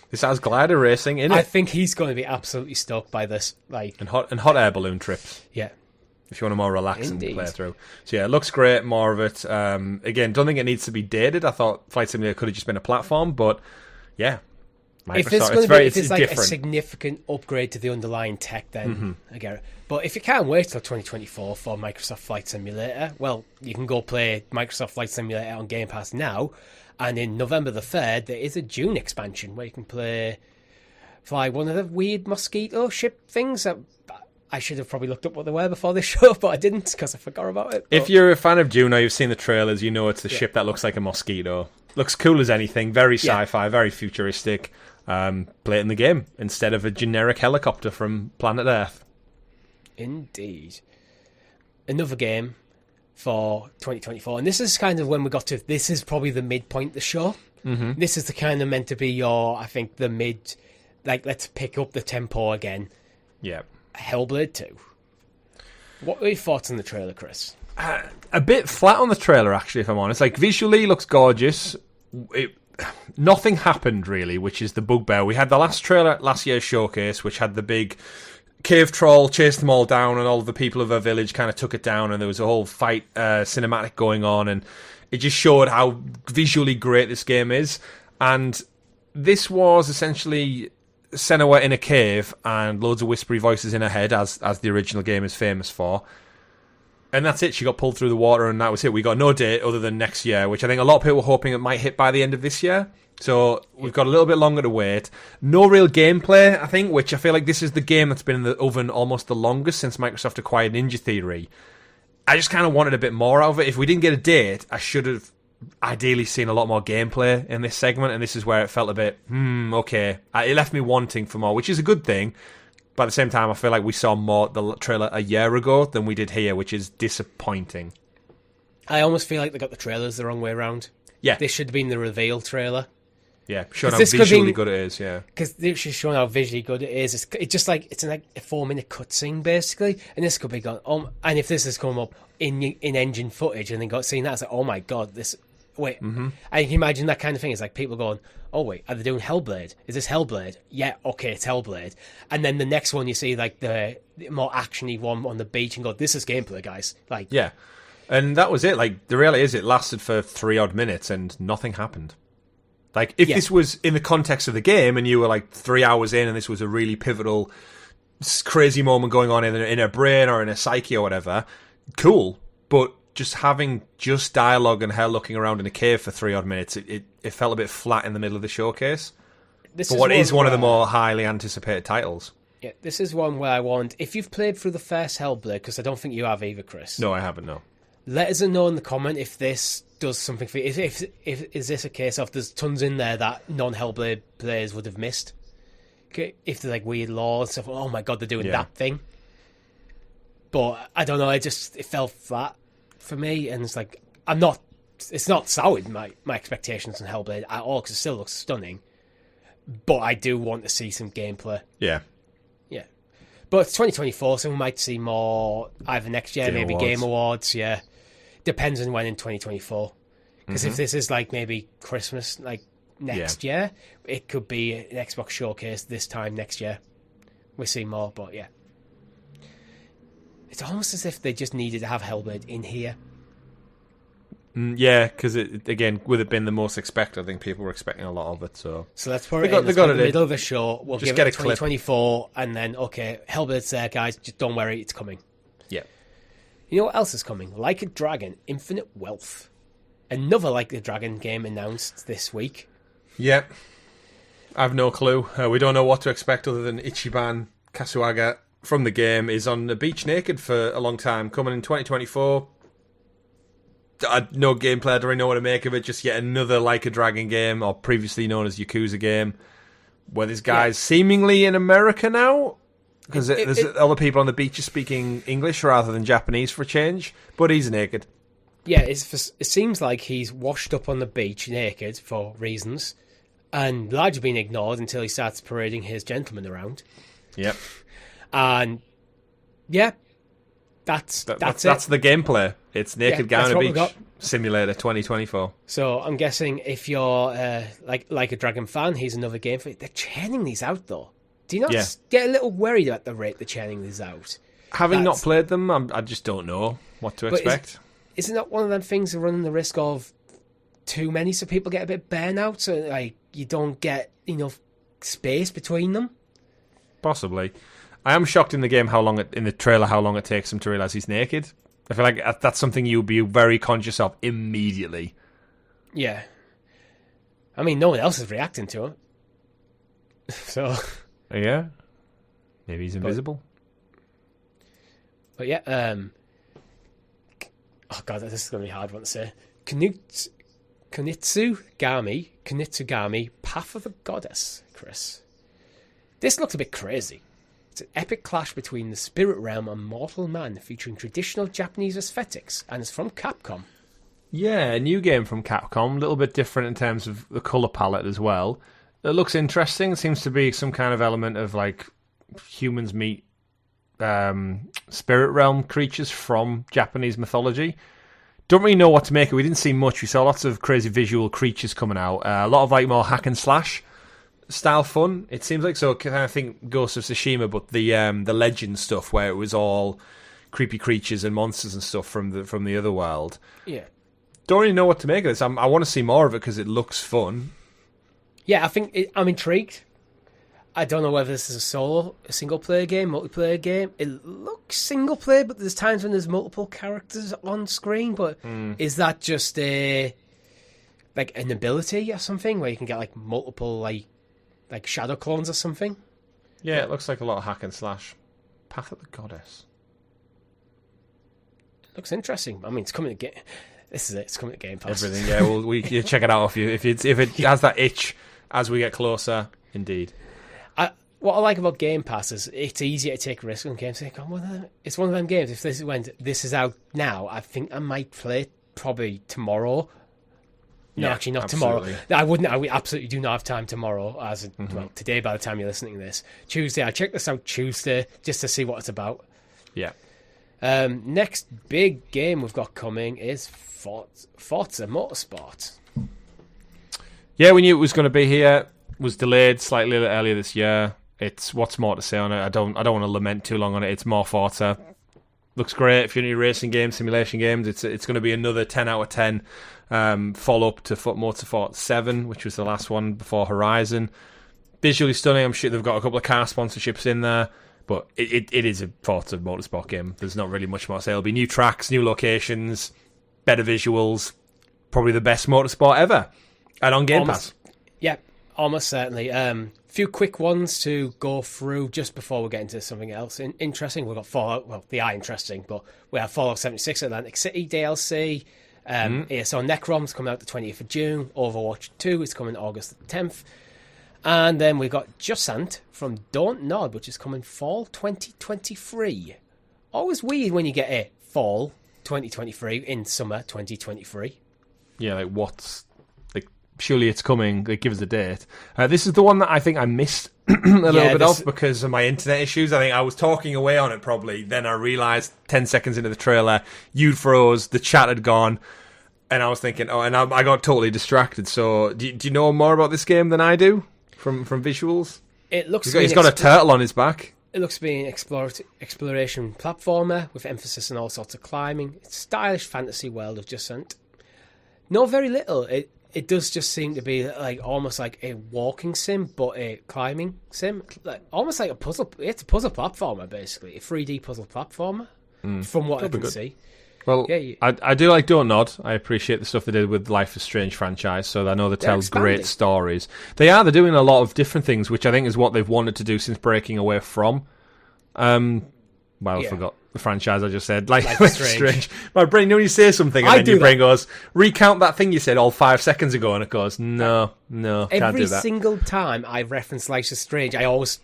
This has glider racing in it. I think he's going to be absolutely stoked by this, like and hot air balloon trips. Yeah. If you want a more relaxing playthrough. So yeah, it looks great, more of it. Again, don't think it needs to be dated. I thought Flight Simulator could have just been a platform, but yeah. Microsoft, if it's like different. A significant upgrade to the underlying tech, then I get it. But if you can't wait till 2024 for Microsoft Flight Simulator, well, you can go play Microsoft Flight Simulator on Game Pass now, and in November the 3rd, there is a Dune expansion where you can fly one of the weird mosquito ship things that I should have probably looked up what they were before this show, but I didn't because I forgot about it. If you're a fan of Dune or you've seen the trailers, you know it's the ship that looks like a mosquito. Looks cool as anything, very sci-fi, very futuristic. Play it in the game instead of a generic helicopter from planet Earth. Indeed. Another game for 2024, and this is kind of when we got to, this is probably the midpoint of the show. This is the kind of meant to be I think the mid, like let's pick up the tempo again. Yeah. Hellblade 2. What were your thoughts on the trailer, Chris? A bit flat on the trailer, actually, if I'm honest. Like, visually, looks gorgeous. Nothing happened, really, which is the bugbear. We had the last trailer at last year's showcase, which had the big cave troll chased them all down, and all the people of a village kind of took it down, and there was a whole fight cinematic going on, and it just showed how visually great this game is. And this was essentially Senua in a cave and loads of whispery voices in her head, as the original game is famous for. And that's it. She got pulled through the water, and that was it. We got no date other than next year, which I think a lot of people were hoping it might hit by the end of this year. So we've got a little bit longer to wait. No real gameplay, I think, which I feel like this is the game that's been in the oven almost the longest since Microsoft acquired Ninja Theory. I just kind of wanted a bit more out of it. If we didn't get a date, I should have ideally seen a lot more gameplay in this segment, and this is where it felt a bit, okay. It left me wanting for more, which is a good thing. But at the same time, I feel like we saw more the trailer a year ago than we did here, which is disappointing. I almost feel like they got the trailers the wrong way around. Yeah. This should have been the reveal trailer. Yeah, showing how visually good it is, yeah. Because they're just showing how visually good it is. It's just like, it's like a 4-minute cutscene, basically. And this could be gone. And if this has come up in engine footage and then seeing that, it's like, oh my god, this... Wait, and you can imagine that kind of thing. It's like people going, oh wait, are they doing Hellblade? Is this Hellblade? Yeah, okay, it's Hellblade. And then the next one you see like the more actiony one on the beach and go, this is gameplay, guys. Like, yeah, and that was it. Like, the reality is it lasted for 3 odd minutes and nothing happened. Like, if this was in the context of the game and you were like 3 hours in and this was a really pivotal, crazy moment going on in her brain or in her psyche or whatever, cool. But just having just dialogue and her looking around in a cave for 3 odd minutes, it felt a bit flat in the middle of the showcase. But what is one of the more highly anticipated titles. Yeah, this is one where I want, if you've played through the first Hellblade, because I don't think you have either, Chris. No, I haven't, no. Let us know in the comment if this does something for you. If is this a case of there's tons in there that non-Hellblade players would have missed? Okay, if they're like weird laws and stuff, oh my god, they're doing that thing. But I don't know, it fell flat for me, and it's like, it's not soured my expectations on Hellblade at all, because it still looks stunning, but I do want to see some gameplay. Yeah. But it's 2024, so we might see more either next year, maybe Game Awards, yeah. Depends on when in 2024. Because if this is like maybe Christmas, like next year, it could be an Xbox showcase this time next year. We'll see more, but yeah. It's almost as if they just needed to have Hellblade in here. Yeah, because again, with it being the most expected, I think people were expecting a lot of it. So let's put it in the middle of the show. We'll just give it 2024, and then, okay, Hellblade's there, guys. Just don't worry, it's coming. Yeah. You know what else is coming? Like a Dragon, Infinite Wealth. Another Like a Dragon game announced this week. Yep. I have no clue. We don't know what to expect other than Ichiban Kasuga from the game is on the beach naked for a long time, coming in 2024. No gameplay, I don't really know what to make of it. Just yet another Like a Dragon game, or previously known as Yakuza game, where this guy's seemingly in America now, because there's other people on the beach are speaking English rather than Japanese for a change, but he's naked. Yeah, it seems like he's washed up on the beach naked for reasons, and largely been ignored until he starts parading his gentlemen around. Yep. And yeah, that's it. That's the gameplay. It's Naked Guy on a Beach Simulator 2024. So I'm guessing if you're like a Dragon fan, here's another game for it. They're churning these out though. Do you not get a little worried at the rate they're churning these out? Having not played them, I just don't know what to expect. Is it not one of them things that running the risk of too many, so people get a bit burnout, so like you don't get enough space between them? Possibly. I am shocked in the game in the trailer how long it takes him to realise he's naked. I feel like that's something you'll be very conscious of immediately. Yeah. I mean, no one else is reacting to it. So... Yeah. Maybe he's invisible. But yeah, oh god, this is going to be a hard one to say. Kunitsu-gami, Path of the Goddess, Chris. This looks a bit crazy. It's an epic clash between the spirit realm and mortal man, featuring traditional Japanese aesthetics, and it's from Capcom. Yeah, a new game from Capcom, a little bit different in terms of the colour palette as well. It looks interesting. It seems to be some kind of element of like humans meet spirit realm creatures from Japanese mythology. Don't really know what to make of it. We didn't see much. We saw lots of crazy visual creatures coming out. A lot of like more hack and slash style fun. It seems like, so kind of think Ghost of Tsushima, but the legend stuff where it was all creepy creatures and monsters and stuff from the other world. Yeah. don't really know what to make of this. I want to see more of it because it looks fun. Yeah, I'm intrigued. I don't know whether this is a single-player game, multiplayer game. It looks single-player, but there's times when there's multiple characters on screen. But is that just an ability or something where you can get like multiple like shadow clones or something? Yeah, it looks like a lot of hack and slash. Path of the Goddess. It looks interesting. I mean, it's coming to game. This is it. It's coming to Game Pass. Everything. Yeah, well, you check it out if it has that itch as we get closer. Indeed. What I like about Game Pass is it's easier to take a risk on games. It's one of them games. If this is out now, I think I might play it probably tomorrow. No, actually not absolutely. Tomorrow. I absolutely do not have time tomorrow. Well, today by the time you're listening to this. Tuesday, I checked this out Tuesday just to see what it's about. Yeah. Next big game we've got coming is Forza Motorsport. Yeah, we knew it was going to be here. It was delayed slightly earlier this year. It's what's more to say on it. I don't want to lament too long on it. It's more Forza. Looks great. If you're into racing games, simulation games, it's going to be another 10 out of 10 follow up to Motorsport 7, which was the last one before Horizon. Visually stunning. I'm sure they've got a couple of car sponsorships in there, but it is a Forza Motorsport game. There's not really much more to say. It'll be new tracks, new locations, better visuals, probably the best Motorsport ever, and on Game Pass. Yeah, almost certainly. Few quick ones to go through just before we get into something else interesting. We've got Fallout. Well, they are interesting, but we have Fallout 76 Atlantic City DLC. ASO Necrom's coming out the 20th of June. Overwatch 2 is coming August the 10th. And then we've got Jusant from Don't Nod, which is coming fall 2023. Always weird when you get a fall 2023 in summer 2023. Yeah, like what's... Surely it's coming. They give us a date. This is the one that I think I missed a little bit of because of my internet issues. I think I was talking away on it probably. Then I realised 10 seconds into the trailer, you'd froze, the chat had gone, and I was thinking, I got totally distracted. So do you know more about this game than I do from visuals? It looks. He's got a turtle on his back. It looks to be an exploration platformer with emphasis on all sorts of climbing. It's a stylish fantasy world of Jusant. Not very little. It does just seem to be like almost like a walking sim, but a climbing sim, almost like a puzzle. It's a puzzle platformer, basically, a 3D puzzle platformer. From what I can see. Well, yeah. I do like Don't Nod. I appreciate the stuff they did with Life is Strange franchise, so I know they tell great stories. They're doing a lot of different things, which I think is what they've wanted to do since breaking away from. I forgot the franchise I just said. Life is Strange. My brain, when you say something, and then your brain goes, recount that thing you said all 5 seconds ago, and it goes, no, can't do that. Every single time I reference Life is Strange,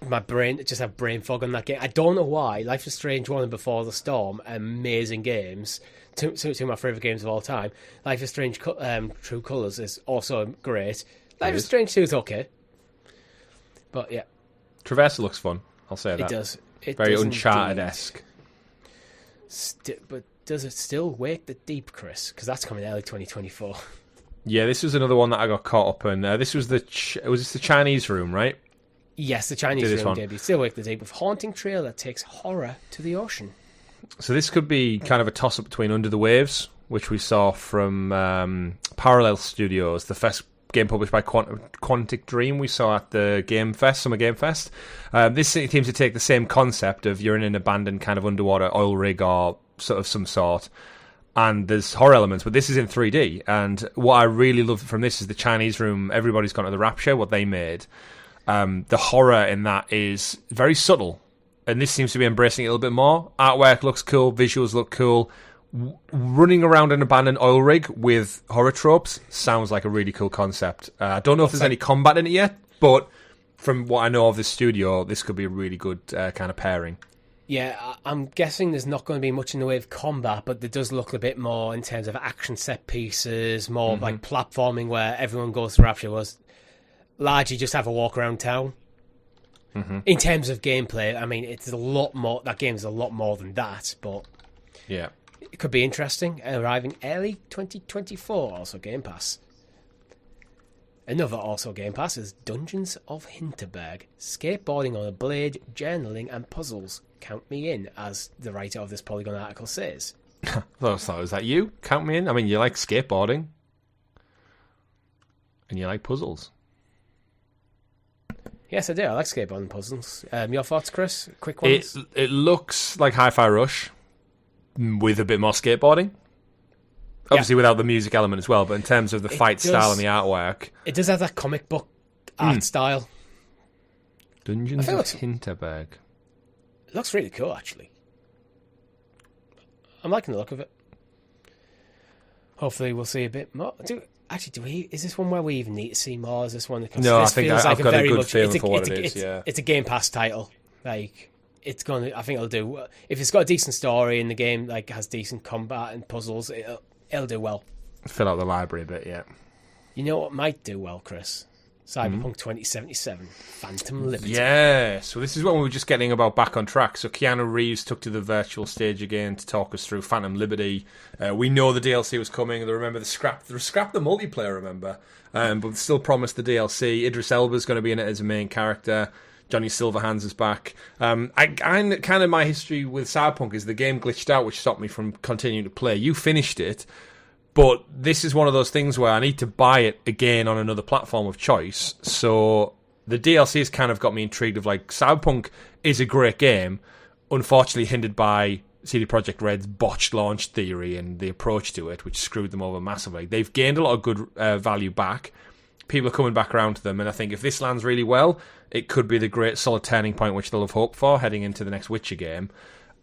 my brain just have brain fog on that game. I don't know why. Life is Strange 1 and Before the Storm, amazing games. Two of my favourite games of all time. Life is Strange True Colours is also great. Life is Strange 2 is okay. But yeah. Traversa looks fun, I'll say that. It does. Very Uncharted-esque. But does it still wake the deep, Chris? Because that's coming early 2024. Yeah, this was another one that I got caught up in. This was the Chinese room, right? Yes, the Chinese room debut. Still wake the deep with haunting trail that takes horror to the ocean. So this could be kind of a toss-up between Under the Waves, which we saw from Parallel Studios, the first game published by Quantic Dream we saw at the Summer Game Fest. This seems to take the same concept of you're in an abandoned kind of underwater oil rig or sort of some sort, and there's horror elements, but this is in 3D. And what I really love from this is the Chinese room. Everybody's gone to the Rapture, what they made. The horror in that is very subtle, and this seems to be embracing it a little bit more. Artwork looks cool, visuals look cool. Running around an abandoned oil rig with horror tropes sounds like a really cool concept. I don't know if there's any combat in it yet, but from what I know of the studio, this could be a really good kind of pairing. Yeah, I'm guessing there's not going to be much in the way of combat, but there does look a bit more in terms of action set pieces, more like platforming where everyone goes to Rapture was largely just have a walk around town. In terms of gameplay, I mean, it's a lot more. That game's a lot more than that, but yeah. It could be interesting, arriving early 2024, also Game Pass. Another also Game Pass is Dungeons of Hinterberg. Skateboarding on a blade, journaling and puzzles. Count me in, as the writer of this Polygon article says. I thought, was that you? Count me in. I mean, you like skateboarding. And you like puzzles. Yes, I do. I like skateboarding puzzles. Your thoughts, Chris? Quick ones? It looks like Hi-Fi Rush with a bit more skateboarding. Obviously without the music element as well, but in terms of the fight style and the artwork. It does have that comic book art style. Dungeons of Hinterberg. It looks really cool, actually. I'm liking the look of it. Hopefully we'll see a bit more. Is this one where we even need to see more? Is this one? No, I think I've got a good feeling for what it is. It's a Game Pass title. Like, it's gonna. I think it'll do. If it's got a decent story and the game like has decent combat and puzzles, it'll do well. Fill out the library a bit, yeah. You know what might do well, Chris? Cyberpunk 2077, Phantom Liberty. Yeah, so this is what we were just getting about back on track. So Keanu Reeves took to the virtual stage again to talk us through Phantom Liberty. We know the DLC was coming. They scrapped the multiplayer, remember? But still promised the DLC. Idris Elba's going to be in it as a main character. Johnny Silverhands is back. My history with Cyberpunk is the game glitched out, which stopped me from continuing to play. You finished it. But this is one of those things where I need to buy it again on another platform of choice. So the DLC has kind of got me intrigued of like, Cyberpunk is a great game, unfortunately hindered by CD Projekt Red's botched launch theory and the approach to it, which screwed them over massively. They've gained a lot of good value back. People are coming back around to them, and I think if this lands really well, it could be the great solid turning point which they'll have hoped for heading into the next Witcher game.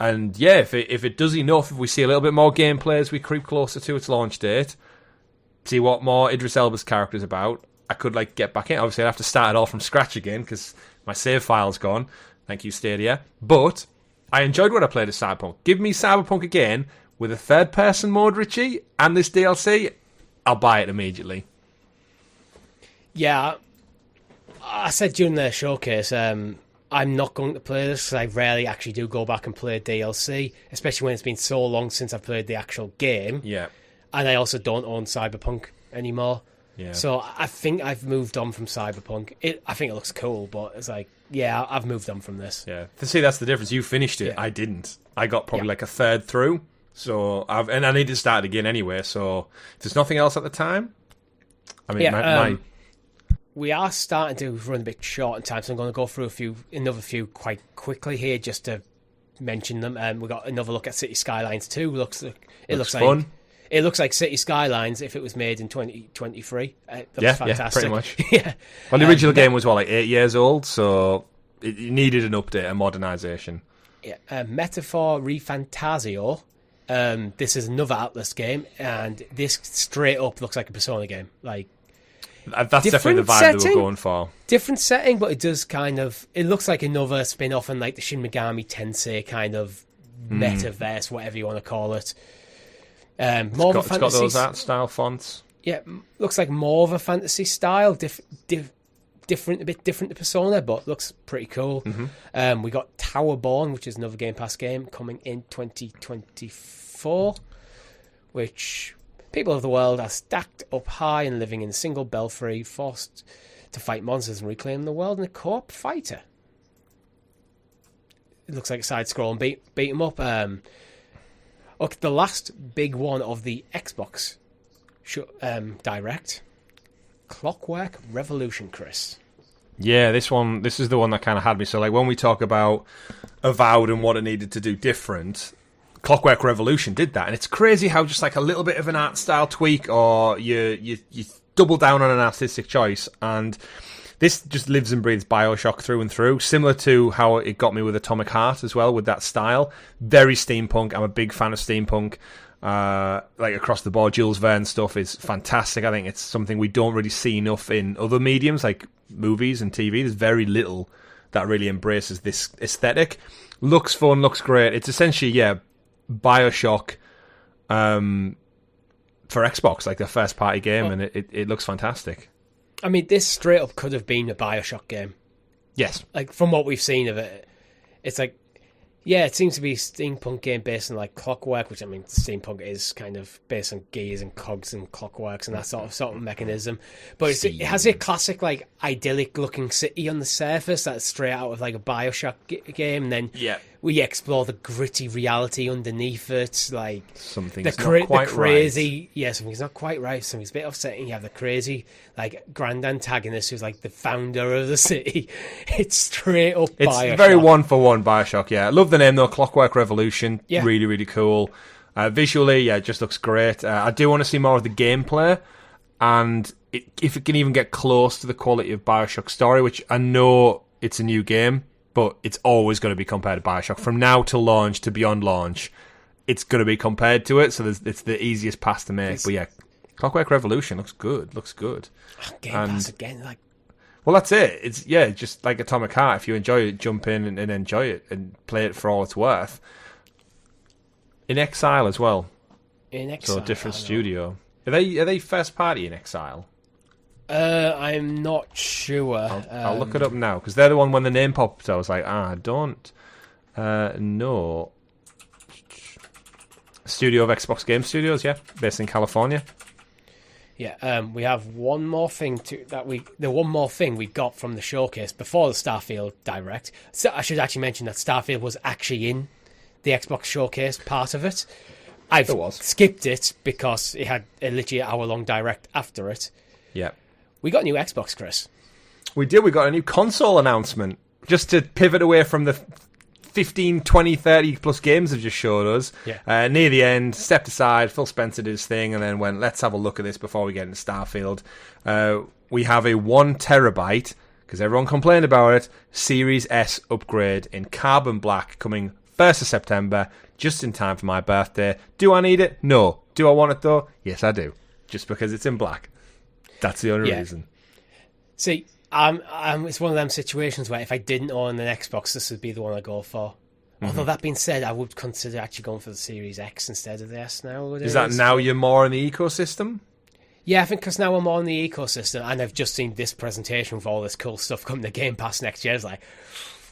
And yeah, if it does enough, if we see a little bit more gameplay as we creep closer to its launch date, see what more Idris Elba's character is about, I could like get back in. Obviously, I'd have to start it all from scratch again because my save file's gone. Thank you, Stadia. But I enjoyed what I played as Cyberpunk. Give me Cyberpunk again with a third-person mode, Richie, and this DLC, I'll buy it immediately. Yeah, I said during the showcase, I'm not going to play this because I rarely actually do go back and play DLC, especially when it's been so long since I've played the actual game. Yeah. And I also don't own Cyberpunk anymore. Yeah. So I think I've moved on from Cyberpunk. I think it looks cool, but it's like, yeah, I've moved on from this. Yeah. To see, that's the difference. You finished it. Yeah. I didn't. I got probably like a third through. So and I need to start it again anyway. So if there's nothing else at the time, I mean, we are starting to run a bit short in time, so I'm going to go through another few quite quickly here just to mention them. We got another look at City Skylines 2. Looks fun. It looks like City Skylines if it was made in 2023. Yeah, fantastic. Yeah, pretty much. Yeah. Well, the original game was, like 8 years old, so it needed an update, a modernisation. Yeah. Metaphor RE Fantaz. This is another Atlas game, and this straight up looks like a Persona game. Like, that's definitely the vibe they were going for. Different setting, but it does it looks like another spin-off on like the Shin Megami Tensei kind of metaverse, whatever you want to call it. It's got those art style fonts. Yeah, looks like more of a fantasy style, a bit different to Persona, but looks pretty cool. Mm-hmm. We got Towerborn, which is another Game Pass game, coming in 2024, which... People of the world are stacked up high and living in a single belfry, forced to fight monsters and reclaim the world in a co-op fighter. It looks like a side-scrolling beat 'em up. Look, the last big one of the Xbox Direct, Clockwork Revolution, Chris. Yeah, this is the one that kind of had me. So, like, when we talk about Avowed and what it needed to do different... Clockwork Revolution did that, and it's crazy how just like a little bit of an art style tweak or you double down on an artistic choice, and this just lives and breathes BioShock through and through, similar to how it got me with Atomic Heart as well, with that style. Very steampunk. I'm a big fan of steampunk. Like across the board, Jules Verne stuff is fantastic. I think it's something we don't really see enough in other mediums like movies and TV. There's very little that really embraces this aesthetic. Looks fun, looks great. It's essentially, BioShock for Xbox, like their first party game, and it looks fantastic. I mean, this straight up could have been a BioShock game. Yes. Like, from what we've seen of it, it's like, Yeah, it seems to be a steampunk game based on like Clockwork, which I mean, steampunk is kind of based on gears and cogs and clockworks and that sort of mechanism. But it has a classic like idyllic looking city on the surface that's straight out of like a Bioshock game. And then we explore the gritty reality underneath it, like something's not quite crazy. Right. Yeah, something's not quite right. Something's a bit upsetting. You have the crazy like grand antagonist who's like the founder of the city. It's straight up Bioshock. It's very one-for-one Bioshock, yeah. I love the name, though. Clockwork Revolution. Yeah. Really, really cool. Visually, it just looks great. I do want to see more of the gameplay, and if it can even get close to the quality of Bioshock story, which I know it's a new game, but it's always going to be compared to Bioshock. From now to launch to beyond launch, it's going to be compared to it, so it's the easiest pass to make. But yeah, Clockwork Revolution looks good. Game Pass again, like... Well, that's it. It's just like Atomic Heart. If you enjoy it, jump in and enjoy it and play it for all it's worth. In Exile as well. In Exile, so a different studio. Are they first party in Exile? I'm not sure. I'll look it up now because they're the one when the name popped. I was like, I don't know. Studio of Xbox Game Studios, based in California. Yeah, we have one more thing we got from the showcase before the Starfield Direct. So I should actually mention that Starfield was actually in the Xbox showcase part of it. I've skipped it because it had a literally hour-long Direct after it. Yeah. We got a new Xbox, Chris. We did. We got a new console announcement. Just to pivot away from the 15, 20, 30 plus games have just showed us. Yeah. Near the end, stepped aside, Phil Spencer did his thing, and then went, let's have a look at this before we get into Starfield. We have a 1 terabyte, because everyone complained about it, Series S upgrade in carbon black coming 1st of September, just in time for my birthday. Do I need it? No. Do I want it though? Yes, I do. Just because it's in black. That's the only reason. See, it's one of them situations where if I didn't own an Xbox, this would be the one I go for. Although that being said, I would consider actually going for the Series X instead of the S now. Is that now you're more in the ecosystem? Yeah, I think because now I'm more in the ecosystem, and I've just seen this presentation with all this cool stuff coming to Game Pass next year. It's like,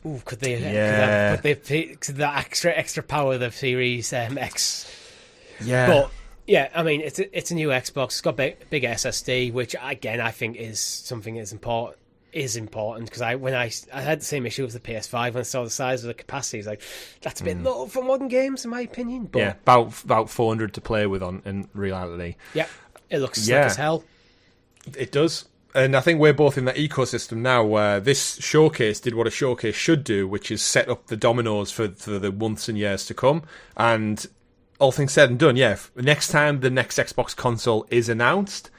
ooh, could they put that extra power of the Series X? Yeah. But yeah, I mean, it's a new Xbox. It's got big SSD, which again I think is something that's important. Because I had the same issue with the PS5 when I saw the size of the capacity. It's like, that's a bit low for modern games, in my opinion. But yeah, about 400 to play with in reality. Yeah, it looks slick as hell. It does. And I think we're both in that ecosystem now where this showcase did what a showcase should do, which is set up the dominoes for the months and years to come. And all things said and done, next time the next Xbox console is announced,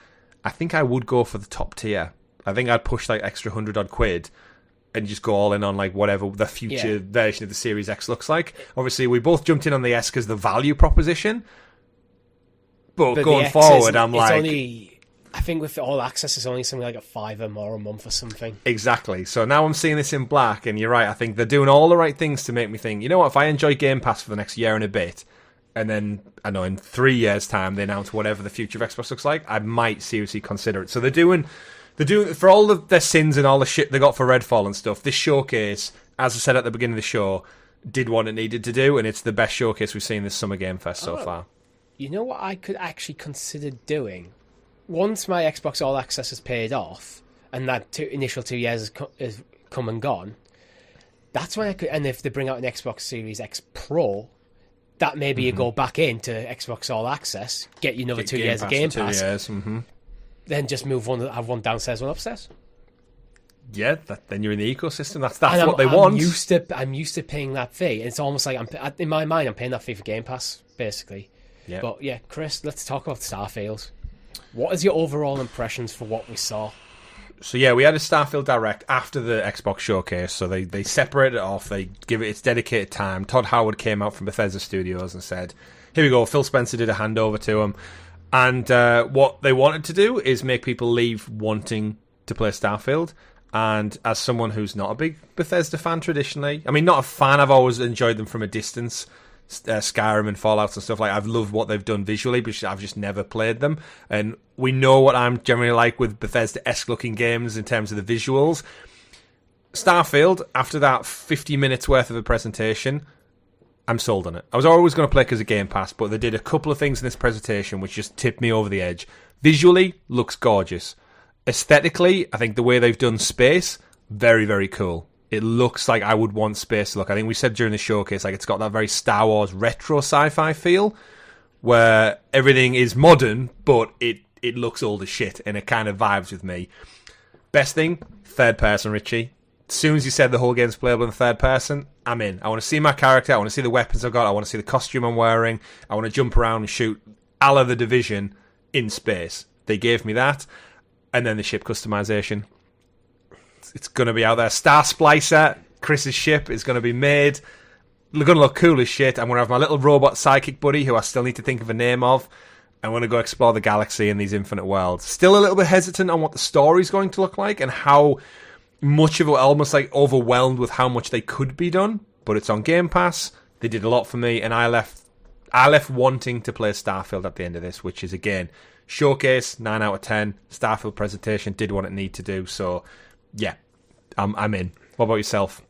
I think I would go for the top tier. I think I'd push like extra 100-odd quid and just go all in on like whatever the future version of the Series X looks like. Obviously, we both jumped in on the S because the value proposition. But going forward, I think with All Access, it's only something like a $5 more a month or something. Exactly. So now I'm seeing this in black, and you're right. I think they're doing all the right things to make me think, you know what, if I enjoy Game Pass for the next year and a bit, and then, I know, in 3 years' time, they announce whatever the future of Xbox looks like, I might seriously consider it. So they're doing for all of their sins and all the shit they got for Redfall and stuff, this showcase, as I said at the beginning of the show, did what it needed to do, and it's the best showcase we've seen this Summer Game Fest so far. You know what I could actually consider doing? Once my Xbox All Access is paid off, and that initial 2 years is come and gone, that's when I could, and if they bring out an Xbox Series X Pro, that maybe you go back into Xbox All Access, get you another 2 years of Game Pass, 2 years, then just have one downstairs, one upstairs. Yeah, then you're in the ecosystem. That's what they want. I'm used to paying that fee. It's almost like in my mind, I'm paying that fee for Game Pass, basically. Yeah. But yeah, Chris, let's talk about Starfield. What is your overall impressions for what we saw? So yeah, we had a Starfield Direct after the Xbox showcase, so they separated it off, they give it its dedicated time. Todd Howard came out from Bethesda Studios and said, here we go, Phil Spencer did a handover to him. And what they wanted to do is make people leave wanting to play Starfield. And as someone who's not a big Bethesda fan traditionally, I mean, not a fan, I've always enjoyed them from a distance, Skyrim and Fallout and stuff like I've loved what they've done visually, but I've just never played them. And we know what I'm generally like with Bethesda-esque looking games in terms of the visuals. Starfield, after that 50 minutes worth of a presentation, I'm sold on it. I was always going to play it as a Game Pass, but they did a couple of things in this presentation which just tipped me over the edge. Visually, looks gorgeous. Aesthetically, I think the way they've done space, very, very cool. It looks like I would want space to look. I think we said during the showcase, like it's got that very Star Wars retro sci-fi feel, where everything is modern, but it looks old as shit, and it kind of vibes with me. Best thing, third person, Richie. As soon as you said the whole game's playable in third person, I'm in. I want to see my character, I want to see the weapons I've got, I want to see the costume I'm wearing, I want to jump around and shoot a la The Division in space. They gave me that, and then the ship customization. It's going to be out there. Star Splicer, Chris's ship, is going to be made. They're going to look cool as shit. I'm going to have my little robot psychic buddy, who I still need to think of a name of. I'm going to go explore the galaxy in these infinite worlds. Still a little bit hesitant on what the story's going to look like and how much of it, almost like overwhelmed with how much they could be done. But it's on Game Pass. They did a lot for me, and I left wanting to play Starfield at the end of this, which is, again, showcase, 9 out of 10. Starfield presentation did what it needed to do, so yeah, I'm in. What about yourself?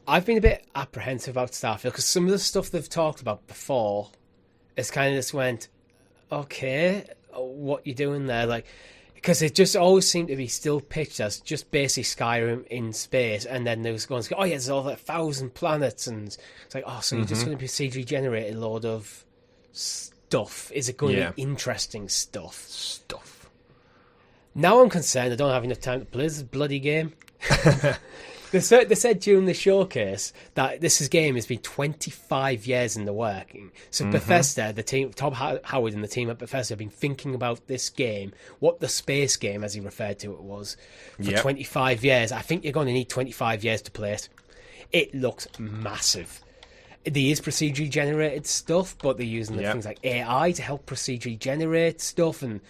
I've been a bit apprehensive about Starfield because some of the stuff they've talked about before is kind of just went, okay, what you doing there? Like, because it just always seemed to be still pitched as just basically Skyrim in space, and then there's going to go, oh yeah, there's all like 1,000 planets, and it's like, oh, so you're just going to be CG generated a load of stuff. Is it going to be interesting stuff? Now I'm concerned I don't have enough time to play this bloody game. They said during the showcase that this game has been 25 years in the working. So Bethesda, the team, Tom Howard and the team at Bethesda have been thinking about this game, what the space game, as he referred to it, was, for 25 years. I think you're going to need 25 years to play it. It looks massive. There is procedurally generated stuff, but they're using things like AI to help procedurally generate stuff, and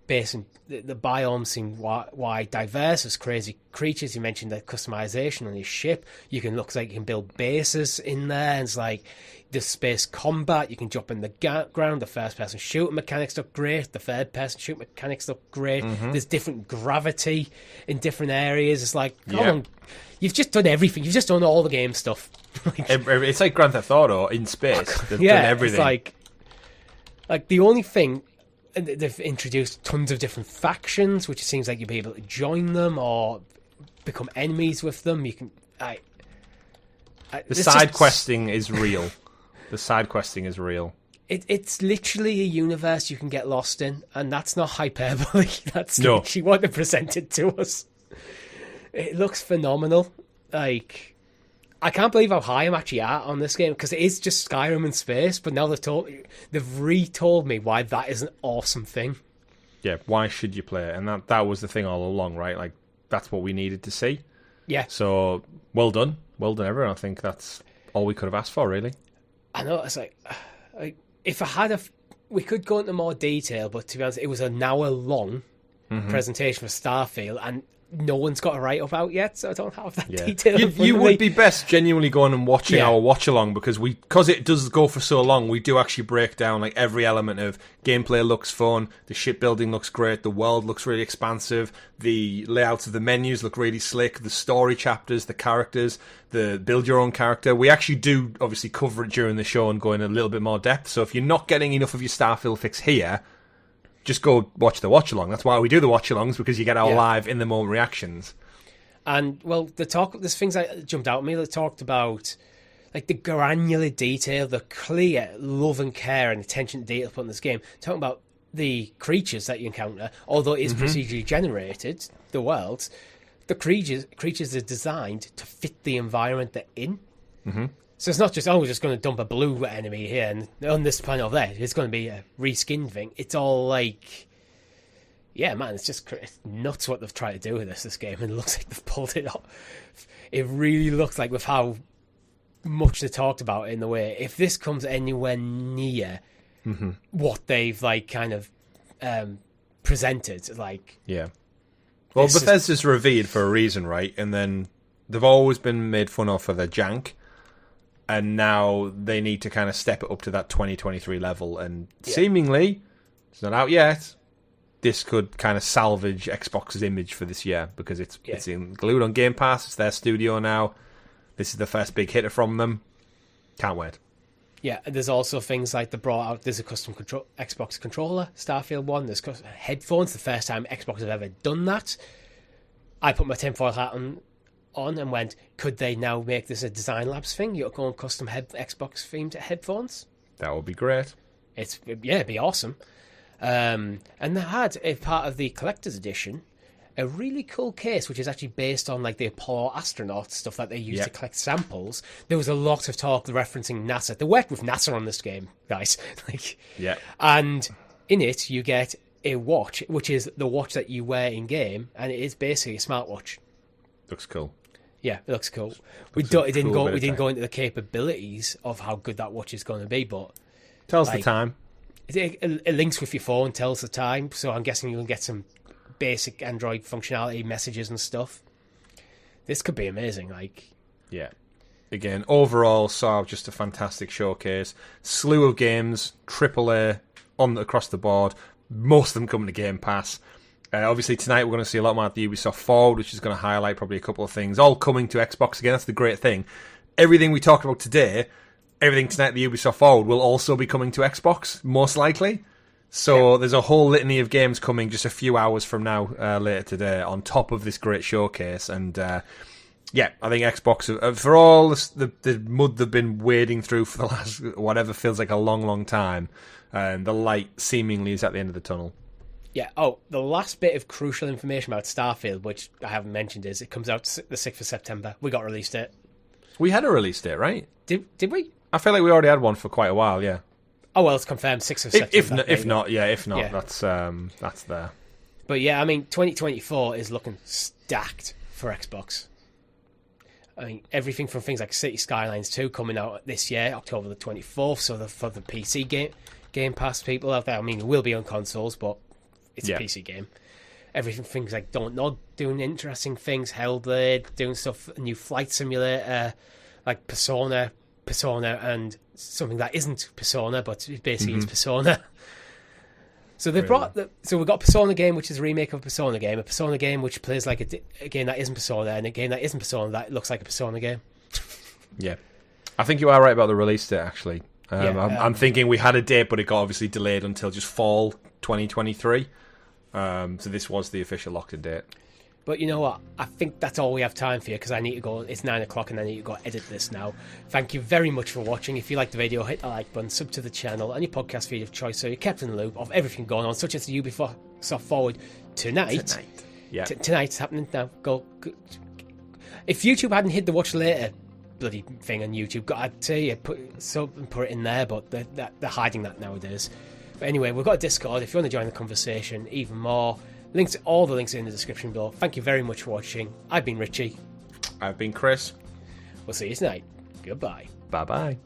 based the biomes seem wide diverse. There's crazy creatures. You mentioned the customization on your ship. You can look like you can build bases in there. And it's like the space combat. You can jump in the ground. The first person shooting mechanics look great. The third person shooting mechanics look great. There's different gravity in different areas. It's like, come on, you've just done everything. You've just done all the game stuff. It's like Grand Theft Auto in space. They've done everything. It's like the only thing. They've introduced tons of different factions, which it seems like you'll be able to join them or become enemies with them. You can. The side questing is real. The side questing is real. It's literally a universe you can get lost in, and that's not hyperbole. That's literally what they presented to us. It looks phenomenal. Like, I can't believe how high I'm actually at on this game, because it is just Skyrim in space, but now they've retold me why that is an awesome thing. Yeah, why should you play it? And that was the thing all along, right? Like, that's what we needed to see. Yeah. So, well done. Well done, everyone. I think that's all we could have asked for, really. I know, it's like if I had we could go into more detail, but to be honest, it was an hour-long presentation for Starfield, and no one's got a write-up out yet, so I don't have that detail. You would be best genuinely going and watching our watch-along, because it does go for so long, we do actually break down like every element of gameplay. Looks fun, the shipbuilding looks great, the world looks really expansive, the layouts of the menus look really slick, the story chapters, the characters, the build your own character. We actually do obviously cover it during the show and go in a little bit more depth, so if you're not getting enough of your Starfield fix here, just go watch the watch-along. That's why we do the watch-alongs, because you get our live, in-the-moment reactions. And, well, there's things that jumped out at me that talked about, like, the granular detail, the clear love and care and attention to detail put in this game. Talking about the creatures that you encounter, although it is procedurally generated, the worlds, the creatures are designed to fit the environment they're in. So it's not just, we're just going to dump a blue enemy here and on this planet over there. It's going to be a reskinned thing. It's all like, yeah, man, it's nuts what they've tried to do with this game. And it looks like they've pulled it off. It really looks like, with how much they talked about it in the way, if this comes anywhere near what they've like kind of presented, like... Yeah. Well, Bethesda's revered for a reason, right? And then they've always been made fun of for their jank. And now they need to kind of step it up to that 2023 level. And seemingly, it's not out yet, this could kind of salvage Xbox's image for this year, because it's glued on Game Pass. It's their studio now. This is the first big hitter from them. Can't wait. Yeah, there's also things like there's a custom Xbox controller, Starfield one. There's headphones, the first time Xbox have ever done that. I put my tinfoil hat on and went, could they now make this a Design Labs thing? You're going custom Xbox themed headphones? That would be great. It'd be awesome. And they had, as part of the collector's edition, a really cool case, which is actually based on like the Apollo astronaut stuff that they used to collect samples. There was a lot of talk referencing NASA. They worked with NASA on this game, guys. And in it, you get a watch, which is the watch that you wear in game, and it is basically a smartwatch. Looks cool. Yeah, it looks cool. We didn't go into the capabilities of how good that watch is going to be, but tells the time. It links with your phone, tells the time. So I'm guessing you'll get some basic Android functionality, messages and stuff. This could be amazing. Again, overall, just a fantastic showcase. Slew of games, AAA across the board. Most of them coming to Game Pass. Obviously, tonight we're going to see a lot more at the Ubisoft Forward, which is going to highlight probably a couple of things. All coming to Xbox again. That's the great thing. Everything we talked about today, everything tonight at the Ubisoft Forward will also be coming to Xbox, most likely. So there's a whole litany of games coming just a few hours from now, later today, on top of this great showcase. And I think Xbox, for all the mud they've been wading through for the last, whatever feels like a long, long time, the light seemingly is at the end of the tunnel. Yeah. Oh, the last bit of crucial information about Starfield, which I haven't mentioned, is it comes out the 6th of September. We got a release date. We had a release date, right? Did we? I feel like we already had one for quite a while, yeah. Oh, well, it's confirmed 6th of September. If not, that's there. But yeah, I mean, 2024 is looking stacked for Xbox. I mean, everything from things like City Skylines 2 coming out this year, October the 24th, so for the PC Game Pass people out there. I mean, it will be on consoles, but it's a PC game. Everything, things like Don't Nod doing interesting things, Hellblade doing stuff, a new flight simulator, like Persona, and something that isn't Persona, but basically it's Persona. So they've so we've got a Persona game, which is a remake of a Persona game which plays like a game that isn't Persona, and a game that isn't Persona that looks like a Persona game. Yeah. I think you are right about the release date, actually. I'm thinking we had a date, but it got obviously delayed until just fall 2023. So this was the official locked-in date. But you know what? I think that's all we have time for you, because I need to go. It's 9 o'clock and I need to go edit this now. Thank you very much for watching. If you liked the video, hit the like button, sub to the channel, and your podcast feed of choice, so you're kept in the loop of everything going on, such as the Ubisoft Forward tonight. Yeah. Tonight's happening now. Go. If YouTube hadn't hid the watch later bloody thing on YouTube, I'd say you put it in there, but they're hiding that nowadays. But anyway, we've got a Discord if you want to join the conversation even more. All the links are in the description below. Thank you very much for watching. I've been Richie. I've been Chris. We'll see you tonight. Goodbye. Bye-bye.